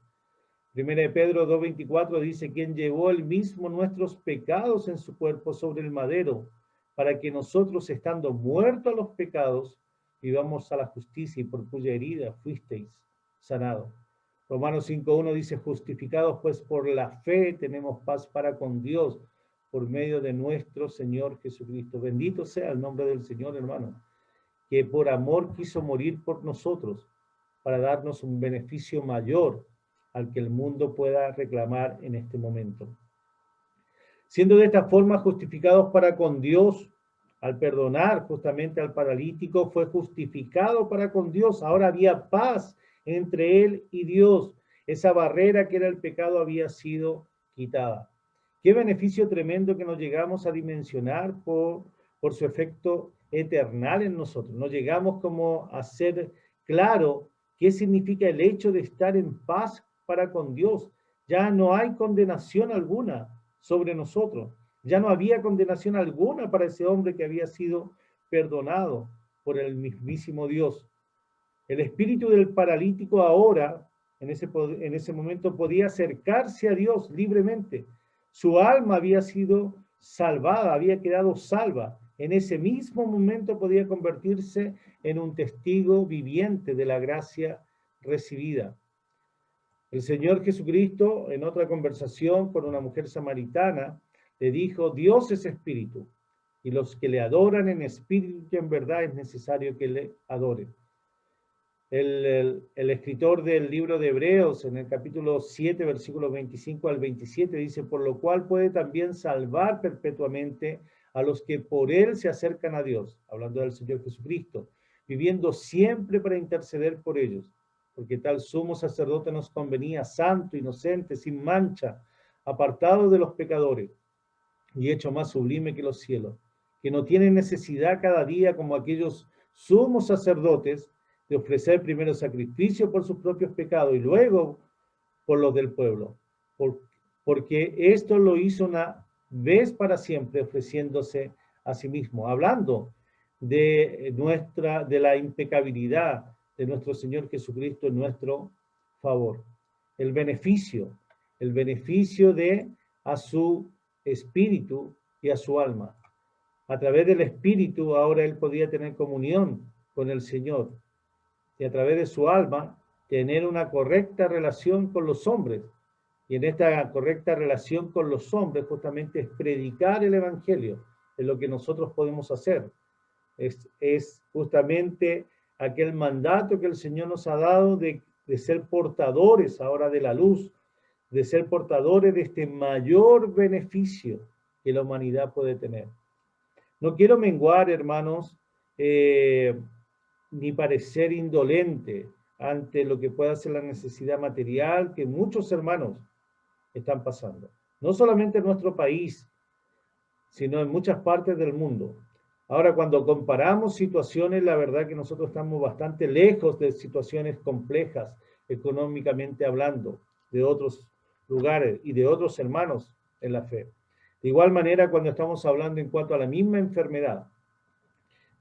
Primera de Pedro 2:24 dice, quien llevó él mismo nuestros pecados en su cuerpo sobre el madero, para que nosotros, estando muertos a los pecados, vivamos a la justicia, y por cuya herida fuisteis sanados. Romanos 5:1 dice, justificados pues por la fe tenemos paz para con Dios, por medio de nuestro Señor Jesucristo. Bendito sea el nombre del Señor, hermano, que por amor quiso morir por nosotros, para darnos un beneficio mayor al que el mundo pueda reclamar en este momento. Siendo de esta forma justificados para con Dios, al perdonar justamente al paralítico, fue justificado para con Dios. Ahora había paz entre él y Dios. Esa barrera que era el pecado había sido quitada. Qué beneficio tremendo que nos llegamos a dimensionar por su efecto eternal en nosotros. Nos llegamos como a ser claro qué significa el hecho de estar en paz para con Dios. Ya no hay condenación alguna sobre nosotros. Ya no había condenación alguna para ese hombre que había sido perdonado por el mismísimo Dios. El espíritu del paralítico ahora, en ese momento, podía acercarse a Dios libremente. Su alma había sido salvada, había quedado salva. En ese mismo momento podía convertirse en un testigo viviente de la gracia recibida. El Señor Jesucristo, en otra conversación con una mujer samaritana, le dijo, Dios es espíritu, y los que le adoran en espíritu y en verdad es necesario que le adoren. El escritor del libro de Hebreos, en el capítulo 7, versículos 25 al 27, dice, por lo cual puede también salvar perpetuamente a los que por él se acercan a Dios, hablando del Señor Jesucristo, viviendo siempre para interceder por ellos, porque tal sumo sacerdote nos convenía, santo, inocente, sin mancha, apartado de los pecadores, y hecho más sublime que los cielos, que no tiene necesidad cada día como aquellos sumos sacerdotes de ofrecer primero sacrificio por sus propios pecados y luego por los del pueblo, porque esto lo hizo una vez para siempre, ofreciéndose a sí mismo, hablando de la impecabilidad de nuestro Señor Jesucristo en nuestro favor. El beneficio de a su espíritu y a su alma. A través del espíritu ahora él podía tener comunión con el Señor y a través de su alma tener una correcta relación con los hombres. Y en esta correcta relación con los hombres justamente es predicar el evangelio, es lo que nosotros podemos hacer. Es justamente aquel mandato que el Señor nos ha dado de ser portadores ahora de la luz, de ser portadores de este mayor beneficio que la humanidad puede tener. No quiero menguar, hermanos, ni parecer indolente ante lo que pueda ser la necesidad material que muchos hermanos están pasando. No solamente en nuestro país, sino en muchas partes del mundo. Ahora, cuando comparamos situaciones, la verdad que nosotros estamos bastante lejos de situaciones complejas, económicamente hablando, de otros lugares y de otros hermanos en la fe. De igual manera, cuando estamos hablando en cuanto a la misma enfermedad,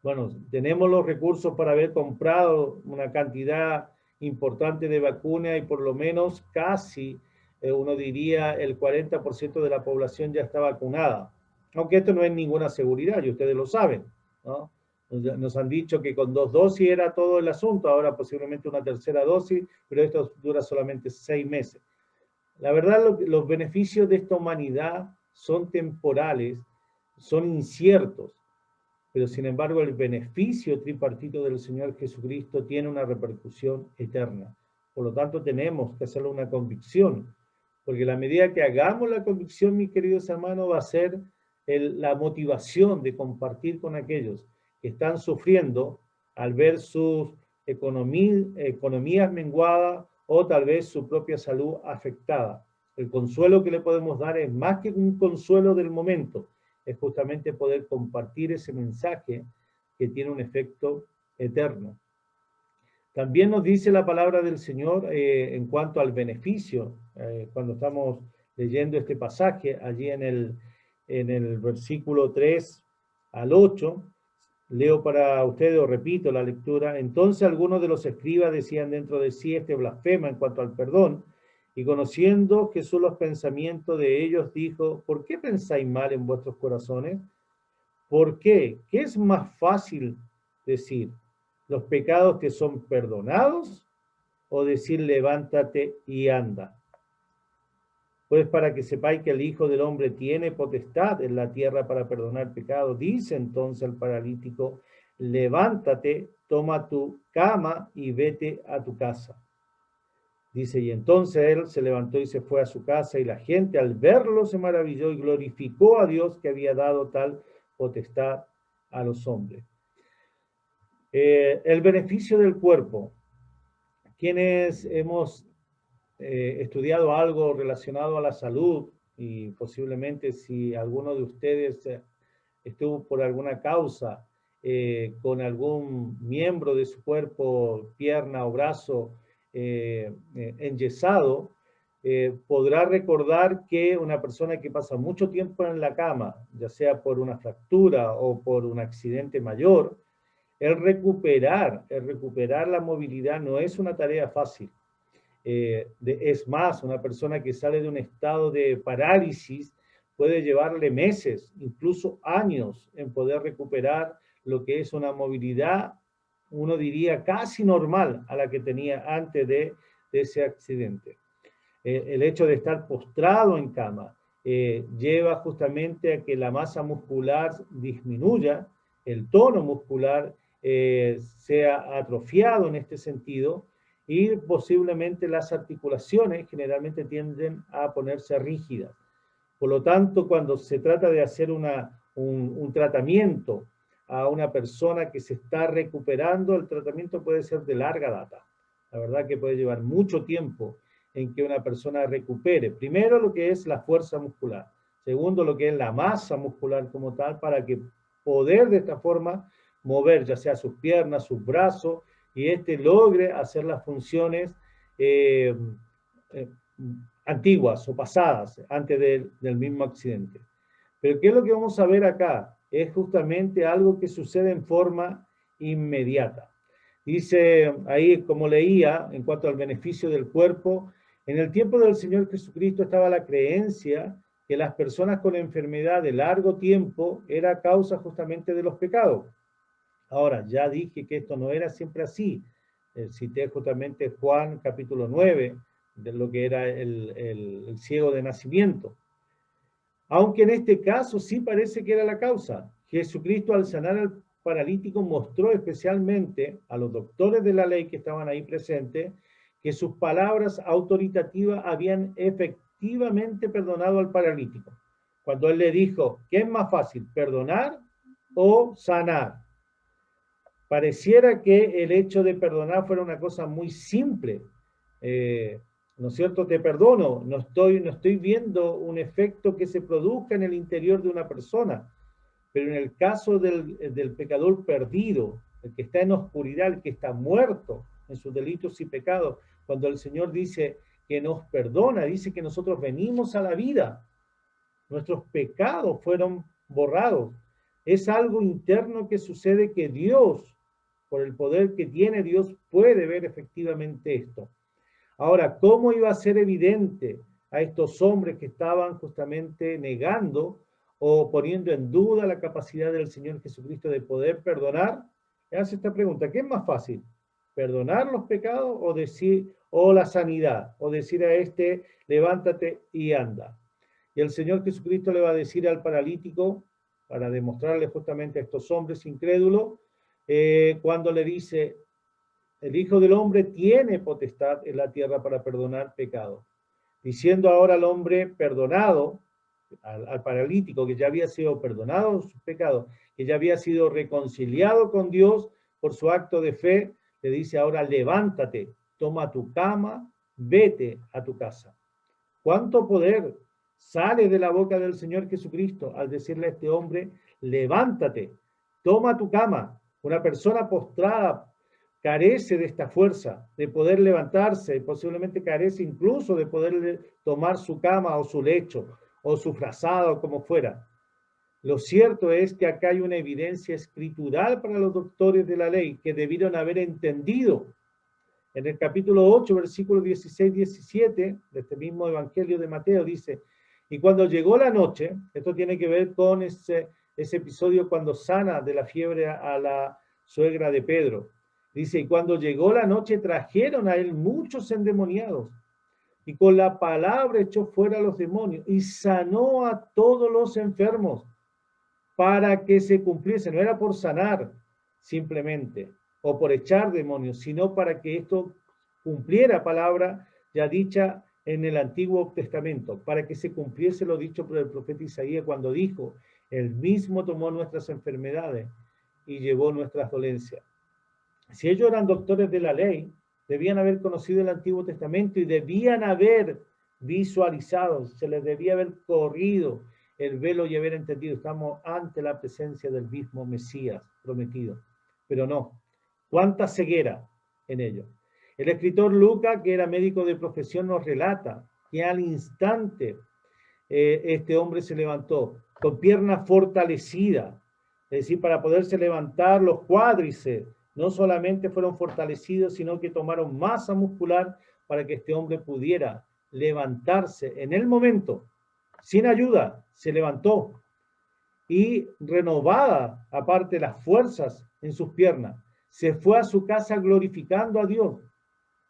bueno, tenemos los recursos para haber comprado una cantidad importante de vacuna y por lo menos casi, uno diría, el 40% de la población ya está vacunada. Aunque esto no es ninguna seguridad, y ustedes lo saben, ¿no? Nos han dicho que con 2 dosis era todo el asunto, ahora posiblemente una tercera dosis, pero esto dura solamente 6 meses. La verdad, los beneficios de esta humanidad son temporales, son inciertos, pero sin embargo el beneficio tripartito del Señor Jesucristo tiene una repercusión eterna. Por lo tanto, tenemos que hacerle una convicción, porque la medida que hagamos la convicción, mis queridos hermanos, va a ser la motivación de compartir con aquellos que están sufriendo al ver sus economías menguadas o tal vez su propia salud afectada. El consuelo que le podemos dar es más que un consuelo del momento, es justamente poder compartir ese mensaje que tiene un efecto eterno. También nos dice la palabra del Señor en cuanto al beneficio, cuando estamos leyendo este pasaje, allí en el versículo 3 al 8, leo para ustedes, o repito la lectura. Entonces algunos de los escribas decían dentro de sí, este blasfema en cuanto al perdón, y conociendo Jesús los pensamientos de ellos, dijo, ¿por qué pensáis mal en vuestros corazones? ¿Por qué? ¿Qué es más fácil decir? ¿Los pecados te son perdonados? ¿O decir, levántate y anda? Pues para que sepáis que el Hijo del Hombre tiene potestad en la tierra para perdonar pecados, dice entonces al paralítico, levántate, toma tu cama y vete a tu casa. Dice, y entonces él se levantó y se fue a su casa, y la gente al verlo se maravilló y glorificó a Dios que había dado tal potestad a los hombres. El beneficio del cuerpo. Quienes hemos estudiado algo relacionado a la salud, y posiblemente si alguno de ustedes estuvo por alguna causa con algún miembro de su cuerpo, pierna o brazo, enyesado, podrá recordar que una persona que pasa mucho tiempo en la cama, ya sea por una fractura o por un accidente mayor, el recuperar la movilidad no es una tarea fácil. Es más, una persona que sale de un estado de parálisis puede llevarle meses, incluso años, en poder recuperar lo que es una movilidad, uno diría casi normal a la que tenía antes de ese accidente. El hecho de estar postrado en cama lleva justamente a que la masa muscular disminuya, el tono muscular sea atrofiado en este sentido, y posiblemente las articulaciones generalmente tienden a ponerse rígidas. Por lo tanto, cuando se trata de hacer un tratamiento a una persona que se está recuperando, el tratamiento puede ser de larga data. La verdad que puede llevar mucho tiempo en que una persona recupere. Primero, lo que es la fuerza muscular. Segundo, lo que es la masa muscular como tal, para que poder de esta forma mover ya sea sus piernas, sus brazos, y logre hacer las funciones antiguas o pasadas antes del mismo accidente. Pero ¿qué es lo que vamos a ver acá? Es justamente algo que sucede en forma inmediata. Dice ahí, como leía, en cuanto al beneficio del cuerpo, en el tiempo del Señor Jesucristo estaba la creencia que las personas con enfermedad de largo tiempo era causa justamente de los pecados. Ahora, ya dije que esto no era siempre así. Cité justamente Juan capítulo 9, de lo que era el ciego de nacimiento. Aunque en este caso sí parece que era la causa. Jesucristo, al sanar al paralítico, mostró especialmente a los doctores de la ley que estaban ahí presentes que sus palabras autoritativas habían efectivamente perdonado al paralítico. Cuando él le dijo, ¿qué es más fácil, perdonar o sanar? Pareciera que el hecho de perdonar fuera una cosa muy simple. ¿No es cierto? Te perdono, no estoy viendo un efecto que se produzca en el interior de una persona. Pero en el caso del pecador perdido, el que está en oscuridad, el que está muerto en sus delitos y pecados, cuando el Señor dice que nos perdona, dice que nosotros venimos a la vida. Nuestros pecados fueron borrados. Es algo interno que sucede que Dios, por el poder que tiene Dios, puede ver efectivamente esto. Ahora, ¿cómo iba a ser evidente a estos hombres que estaban justamente negando o poniendo en duda la capacidad del Señor Jesucristo de poder perdonar? Hace esta pregunta, ¿qué es más fácil? ¿Perdonar los pecados o decir, o la sanidad? O decir a este, levántate y anda. Y el Señor Jesucristo le va a decir al paralítico, para demostrarle justamente a estos hombres incrédulos, cuando le dice, el Hijo del Hombre tiene potestad en la tierra para perdonar pecados. Diciendo ahora al hombre perdonado, al paralítico que ya había sido perdonado sus pecados, que ya había sido reconciliado con Dios por su acto de fe, le dice ahora, levántate, toma tu cama, vete a tu casa. ¿Cuánto poder sale de la boca del Señor Jesucristo al decirle a este hombre, levántate, toma tu cama? Una persona postrada carece de esta fuerza, de poder levantarse, posiblemente carece incluso de poder tomar su cama o su lecho, o su frazado, como fuera. Lo cierto es que acá hay una evidencia escritural para los doctores de la ley que debieron haber entendido. En el capítulo 8, versículos 16-17, de este mismo Evangelio de Mateo, dice, y cuando llegó la noche, esto tiene que ver con ese episodio cuando sana de la fiebre a la suegra de Pedro. Dice, y cuando llegó la noche trajeron a él muchos endemoniados, y con la palabra echó fuera a los demonios, y sanó a todos los enfermos, para que se cumpliese. No era por sanar simplemente, o por echar demonios, sino para que esto cumpliera palabra ya dicha en el Antiguo Testamento, para que se cumpliese lo dicho por el profeta Isaías cuando dijo, él mismo tomó nuestras enfermedades y llevó nuestras dolencias. Si ellos eran doctores de la ley, debían haber conocido el Antiguo Testamento y debían haber visualizado, se les debía haber corrido el velo y haber entendido, estamos ante la presencia del mismo Mesías prometido. Pero no, cuánta ceguera en ello. El escritor Lucas, que era médico de profesión, nos relata que al instante este hombre se levantó con pierna fortalecida, es decir, para poderse levantar los cuádriceps, no solamente fueron fortalecidos, sino que tomaron masa muscular para que este hombre pudiera levantarse en el momento, sin ayuda, se levantó y renovada, aparte las fuerzas en sus piernas, se fue a su casa glorificando a Dios.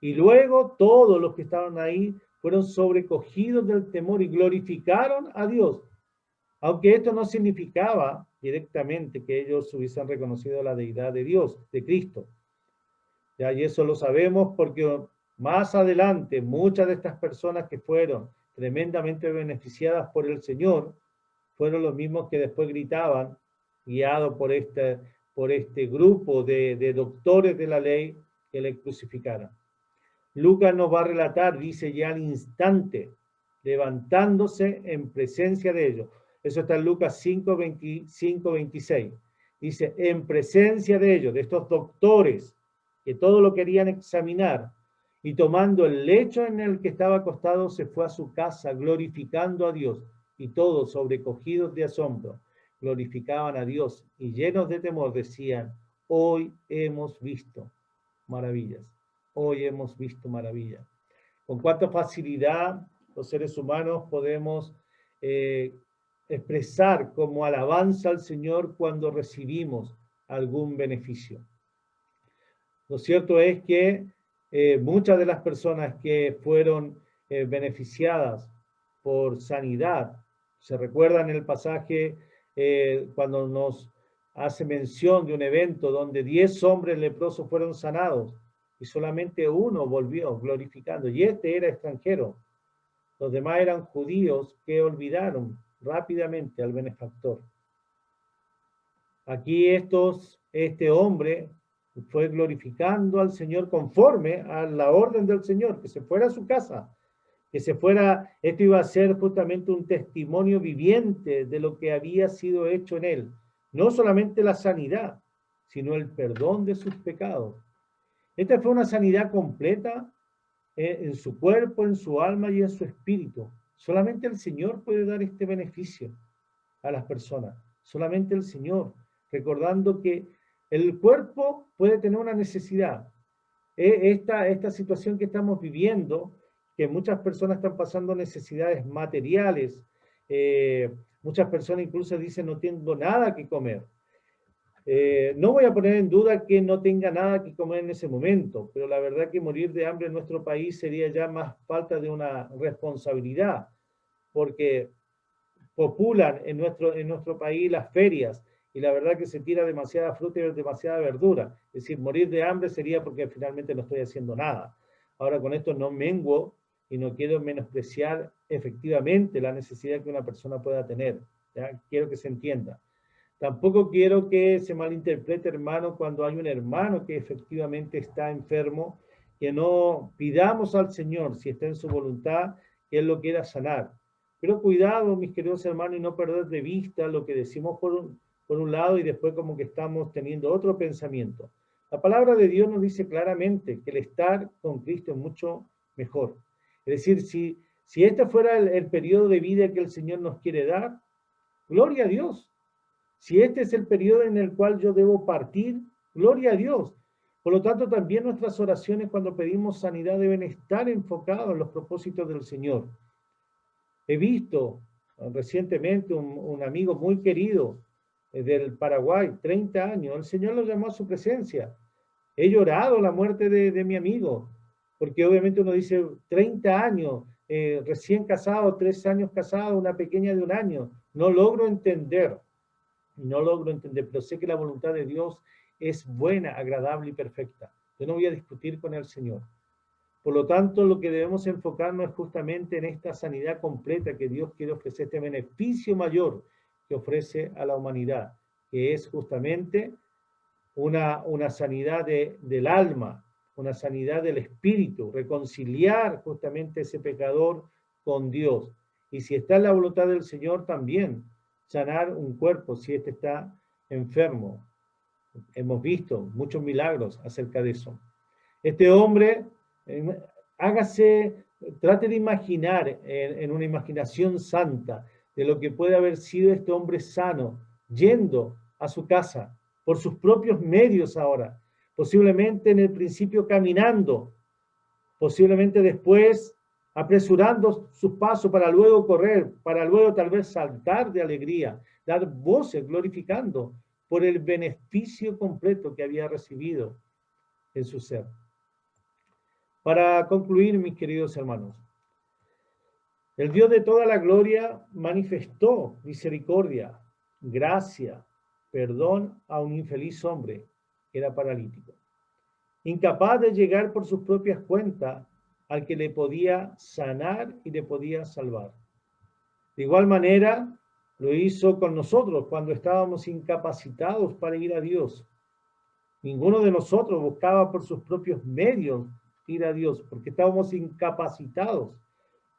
Y luego todos los que estaban ahí fueron sobrecogidos del temor y glorificaron a Dios. Aunque esto no significaba directamente que ellos hubiesen reconocido la deidad de Dios, de Cristo. Ya, y eso lo sabemos porque más adelante muchas de estas personas que fueron tremendamente beneficiadas por el Señor fueron los mismos que después gritaban, guiados por este grupo de doctores de la ley, que le crucificaran. Lucas nos va a relatar, dice ya al instante, levantándose en presencia de ellos. Eso está en Lucas 5, 25, 26. Dice, en presencia de ellos, de estos doctores, que todo lo querían examinar, y tomando el lecho en el que estaba acostado, se fue a su casa, glorificando a Dios, y todos, sobrecogidos de asombro, glorificaban a Dios, y llenos de temor decían, hoy hemos visto maravillas. Hoy hemos visto maravillas. Con cuánta facilidad los seres humanos podemos expresar como alabanza al Señor cuando recibimos algún beneficio. Lo cierto es que muchas de las personas que fueron beneficiadas por sanidad, se recuerdan el pasaje cuando nos hace mención de un evento donde 10 hombres leprosos fueron sanados, y solamente uno volvió glorificando, y este era extranjero. Los demás eran judíos que olvidaron rápidamente al benefactor. Aquí este hombre fue glorificando al Señor conforme a la orden del Señor, que se fuera a su casa, que se fuera, esto iba a ser justamente un testimonio viviente de lo que había sido hecho en él. No solamente la sanidad, sino el perdón de sus pecados. Esta fue una sanidad completa en su cuerpo, en su alma y en su espíritu. Solamente el Señor puede dar este beneficio a las personas. solamente el Señor, recordando que el cuerpo puede tener una necesidad. Esta situación que estamos viviendo, que muchas personas están pasando necesidades materiales, muchas personas incluso dicen no tengo nada que comer. No voy a poner en duda que no tenga nada que comer en ese momento, pero la verdad que morir de hambre en nuestro país sería ya más falta de una responsabilidad, porque populan en nuestro país las ferias y la verdad que se tira demasiada fruta y demasiada verdura. Es decir, morir de hambre sería porque finalmente no estoy haciendo nada. Ahora con esto no menguo y no quiero menospreciar efectivamente la necesidad que una persona pueda tener. ¿Ya? Quiero que se entienda. Tampoco quiero que se malinterprete, hermano, cuando hay un hermano que efectivamente está enfermo, que no pidamos al Señor, si está en su voluntad, que Él lo quiera sanar. Pero cuidado, mis queridos hermanos, y no perder de vista lo que decimos por un lado y después como que estamos teniendo otro pensamiento. La palabra de Dios nos dice claramente que el estar con Cristo es mucho mejor. Es decir, si este fuera el periodo de vida que el Señor nos quiere dar, gloria a Dios. Si este es el periodo en el cual yo debo partir, gloria a Dios. Por lo tanto, también nuestras oraciones cuando pedimos sanidad deben estar enfocadas en los propósitos del Señor. He visto recientemente un amigo muy querido del Paraguay, 30 años, el Señor lo llamó a su presencia. He llorado la muerte de mi amigo, porque obviamente uno dice 30 años, recién casado, 3 años casado, una pequeña de 1 año. No logro entender, pero sé que la voluntad de Dios es buena, agradable y perfecta. Yo no voy a discutir con el Señor. Por lo tanto, lo que debemos enfocarnos es justamente en esta sanidad completa que Dios quiere ofrecer, este beneficio mayor que ofrece a la humanidad, que es justamente una sanidad del alma, una sanidad del espíritu, reconciliar justamente ese pecador con Dios. Y si está en la voluntad del Señor también, sanar un cuerpo si éste está enfermo. Hemos visto muchos milagros acerca de eso. Este hombre, trate de imaginar en una imaginación santa de lo que puede haber sido este hombre sano, yendo a su casa por sus propios medios ahora, posiblemente en el principio caminando, posiblemente después apresurando sus pasos para luego correr, para luego tal vez saltar de alegría, dar voces glorificando por el beneficio completo que había recibido en su ser. Para concluir, mis queridos hermanos, el Dios de toda la gloria manifestó misericordia, gracia, perdón a un infeliz hombre que era paralítico, incapaz de llegar por sus propias cuentas al que le podía sanar y le podía salvar. De igual manera, lo hizo con nosotros cuando estábamos incapacitados para ir a Dios. Ninguno de nosotros buscaba por sus propios medios ir a Dios, porque estábamos incapacitados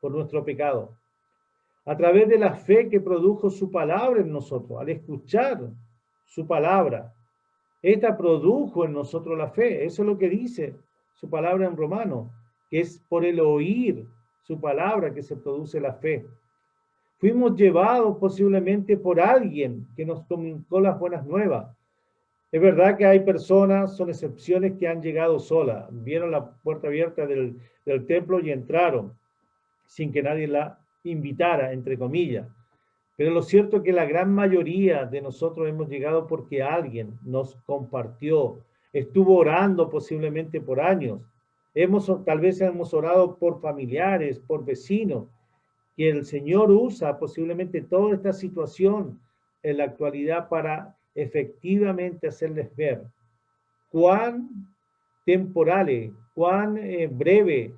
por nuestro pecado. A través de la fe que produjo su palabra en nosotros, al escuchar su palabra, esta produjo en nosotros la fe. Eso es lo que dice su palabra en Romanos, que es por el oír su palabra que se produce la fe. Fuimos llevados posiblemente por alguien que nos comunicó las buenas nuevas. Es verdad que hay personas, son excepciones, que han llegado solas, vieron la puerta abierta del templo y entraron sin que nadie la invitara, entre comillas. Pero lo cierto es que la gran mayoría de nosotros hemos llegado porque alguien nos compartió, estuvo orando posiblemente por años. Tal vez hemos orado por familiares, por vecinos, que el Señor usa posiblemente toda esta situación en la actualidad para efectivamente hacerles ver cuán temporales, cuán breve,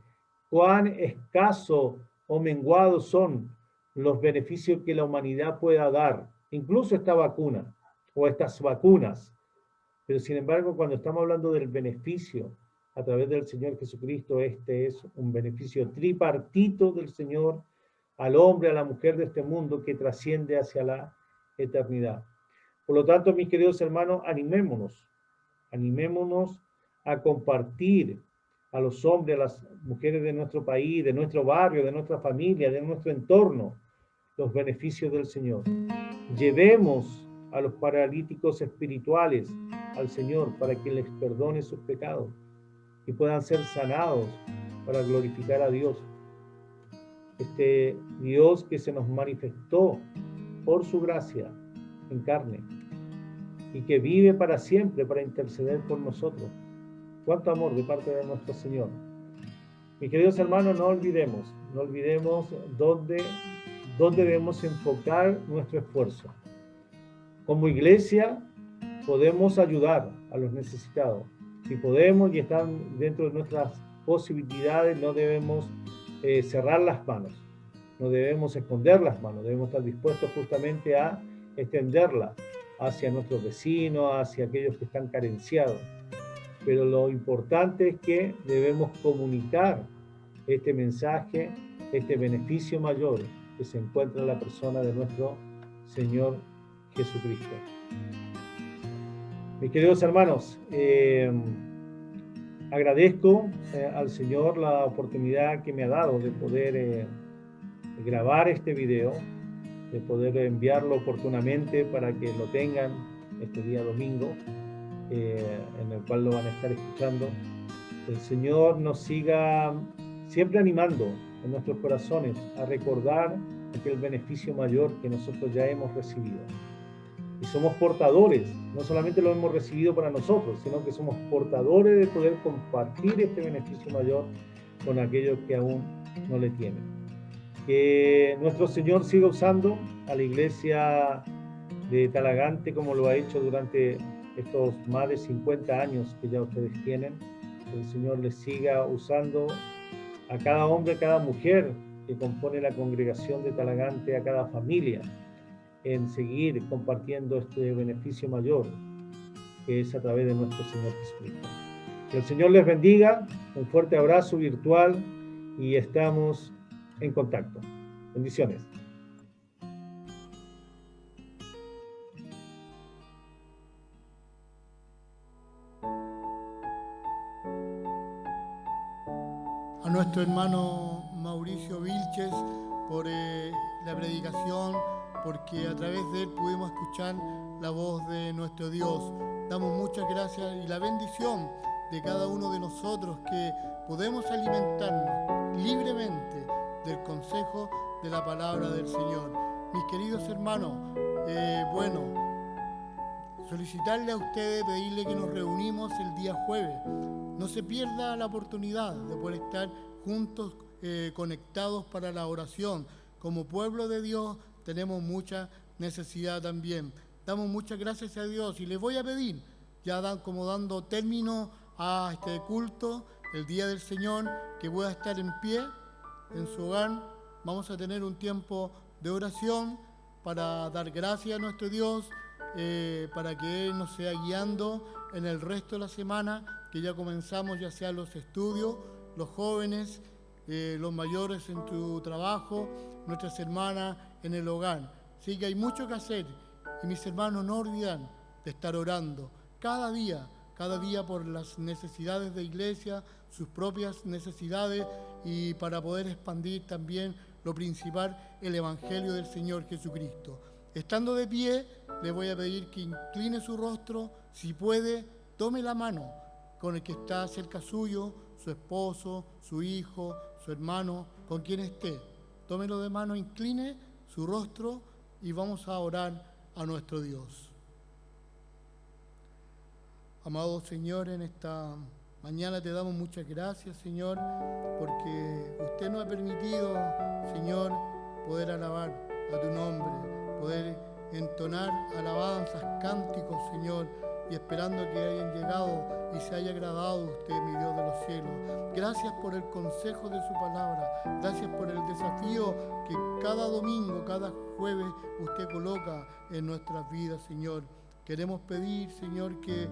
cuán escaso o menguados son los beneficios que la humanidad pueda dar, incluso esta vacuna o estas vacunas. Pero sin embargo, cuando estamos hablando del beneficio a través del Señor Jesucristo, este es un beneficio tripartito del Señor al hombre, a la mujer de este mundo que trasciende hacia la eternidad. Por lo tanto, mis queridos hermanos, animémonos a compartir a los hombres, a las mujeres de nuestro país, de nuestro barrio, de nuestra familia, de nuestro entorno, los beneficios del Señor. Llevemos a los paralíticos espirituales al Señor para que les perdone sus pecados y puedan ser sanados para glorificar a Dios. Este Dios que se nos manifestó por su gracia en carne y que vive para siempre para interceder por nosotros. Cuánto amor de parte de nuestro Señor. Mis queridos hermanos, no olvidemos dónde debemos enfocar nuestro esfuerzo. Como iglesia podemos ayudar a los necesitados. Si podemos y están dentro de nuestras posibilidades, no debemos cerrar las manos, no debemos esconder las manos, debemos estar dispuestos justamente a extenderlas hacia nuestros vecinos, hacia aquellos que están carenciados. Pero lo importante es que debemos comunicar este mensaje, este beneficio mayor que se encuentra en la persona de nuestro Señor Jesucristo. Mis queridos hermanos, agradezco al Señor la oportunidad que me ha dado de poder grabar este video, de poder enviarlo oportunamente para que lo tengan este día domingo, en el cual lo van a estar escuchando. El Señor nos siga siempre animando en nuestros corazones a recordar aquel beneficio mayor que nosotros ya hemos recibido. Y somos portadores, no solamente lo hemos recibido para nosotros, sino que somos portadores de poder compartir este beneficio mayor con aquellos que aún no le tienen. Que nuestro Señor siga usando a la iglesia de Talagante como lo ha hecho durante estos más de 50 años que ya ustedes tienen. Que el Señor les siga usando a cada hombre, a cada mujer que compone la congregación de Talagante, a cada familia, en seguir compartiendo este beneficio mayor que es a través de nuestro Señor Jesucristo. Que el Señor les bendiga, un fuerte abrazo virtual y estamos en contacto. Bendiciones. A nuestro hermano Mauricio Vilches por la predicación, porque a través de él pudimos escuchar la voz de nuestro Dios. Damos muchas gracias y la bendición de cada uno de nosotros que podemos alimentarnos libremente del consejo de la palabra del Señor. Mis queridos hermanos, solicitarle a ustedes, pedirle que nos reunimos el día jueves. No se pierda la oportunidad de poder estar juntos, conectados para la oración. Como pueblo de Dios tenemos mucha necesidad también. Damos muchas gracias a Dios y les voy a pedir, como dando término a este culto, el Día del Señor, que pueda estar en pie en su hogar. Vamos a tener un tiempo de oración para dar gracias a nuestro Dios, para que Él nos sea guiando en el resto de la semana, que ya comenzamos, ya sea los estudios, los jóvenes, los mayores en tu trabajo, nuestras hermanas en el hogar. Así que hay mucho que hacer y mis hermanos no olvidan de estar orando cada día por las necesidades de iglesia, sus propias necesidades y para poder expandir también lo principal, el Evangelio del Señor Jesucristo. Estando de pie, le voy a pedir que incline su rostro, si puede, tome la mano con el que está cerca suyo, su esposo, su hijo, su hermano, con quien esté. Tómelo de mano, incline su rostro y vamos a orar a nuestro Dios. Amado Señor, en esta mañana te damos muchas gracias, Señor, porque usted nos ha permitido, Señor, poder alabar a tu nombre, poder entonar alabanzas, cánticos, Señor, y esperando que hayan llegado y se haya agradado usted, mi Dios de los cielos. Gracias por el consejo de su palabra, gracias por el desafío que cada domingo, cada jueves usted coloca en nuestras vidas, Señor. Queremos pedir, Señor, que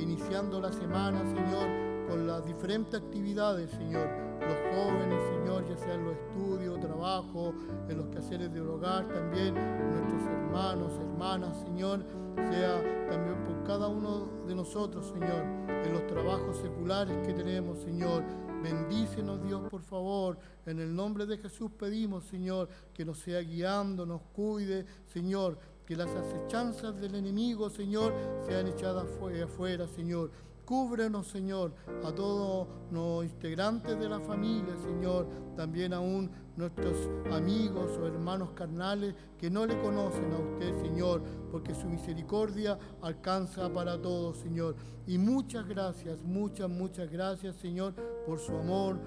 iniciando la semana, Señor, con las diferentes actividades, Señor, los jóvenes, Señor, ya sea en los estudios, trabajo, en los quehaceres del hogar, también nuestros hermanos, hermanas, Señor, sea también por cada uno de nosotros, Señor, en los trabajos seculares que tenemos, Señor. Bendícenos, Dios, por favor. En el nombre de Jesús pedimos, Señor, que nos sea guiando, nos cuide, Señor, que las acechanzas del enemigo, Señor, sean echadas afuera, Señor. Cúbrenos, Señor, a todos los integrantes de la familia, Señor, también aún nuestros amigos o hermanos carnales que no le conocen a usted, Señor, porque su misericordia alcanza para todos, Señor. Y muchas gracias, muchas gracias, Señor, por su amor,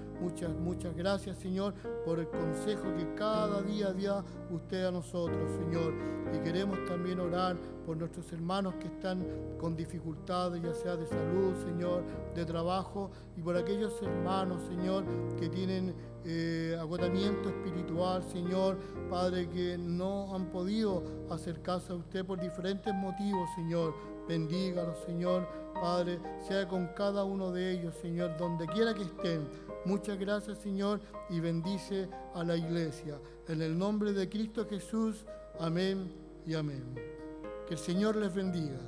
muchas gracias, Señor, por el consejo que cada día da usted a nosotros, Señor. Y queremos también orar por nuestros hermanos que están con dificultades, ya sea de salud, Señor, de trabajo, y por aquellos hermanos, Señor, que tienen agotamiento espiritual, Señor, Padre, que no han podido acercarse a usted por diferentes motivos, Señor. Bendígalos, Señor, Padre, sea con cada uno de ellos, Señor, donde quiera que estén. Muchas gracias, Señor, y bendice a la iglesia. En el nombre de Cristo Jesús, amén y amén. Que el Señor les bendiga.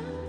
para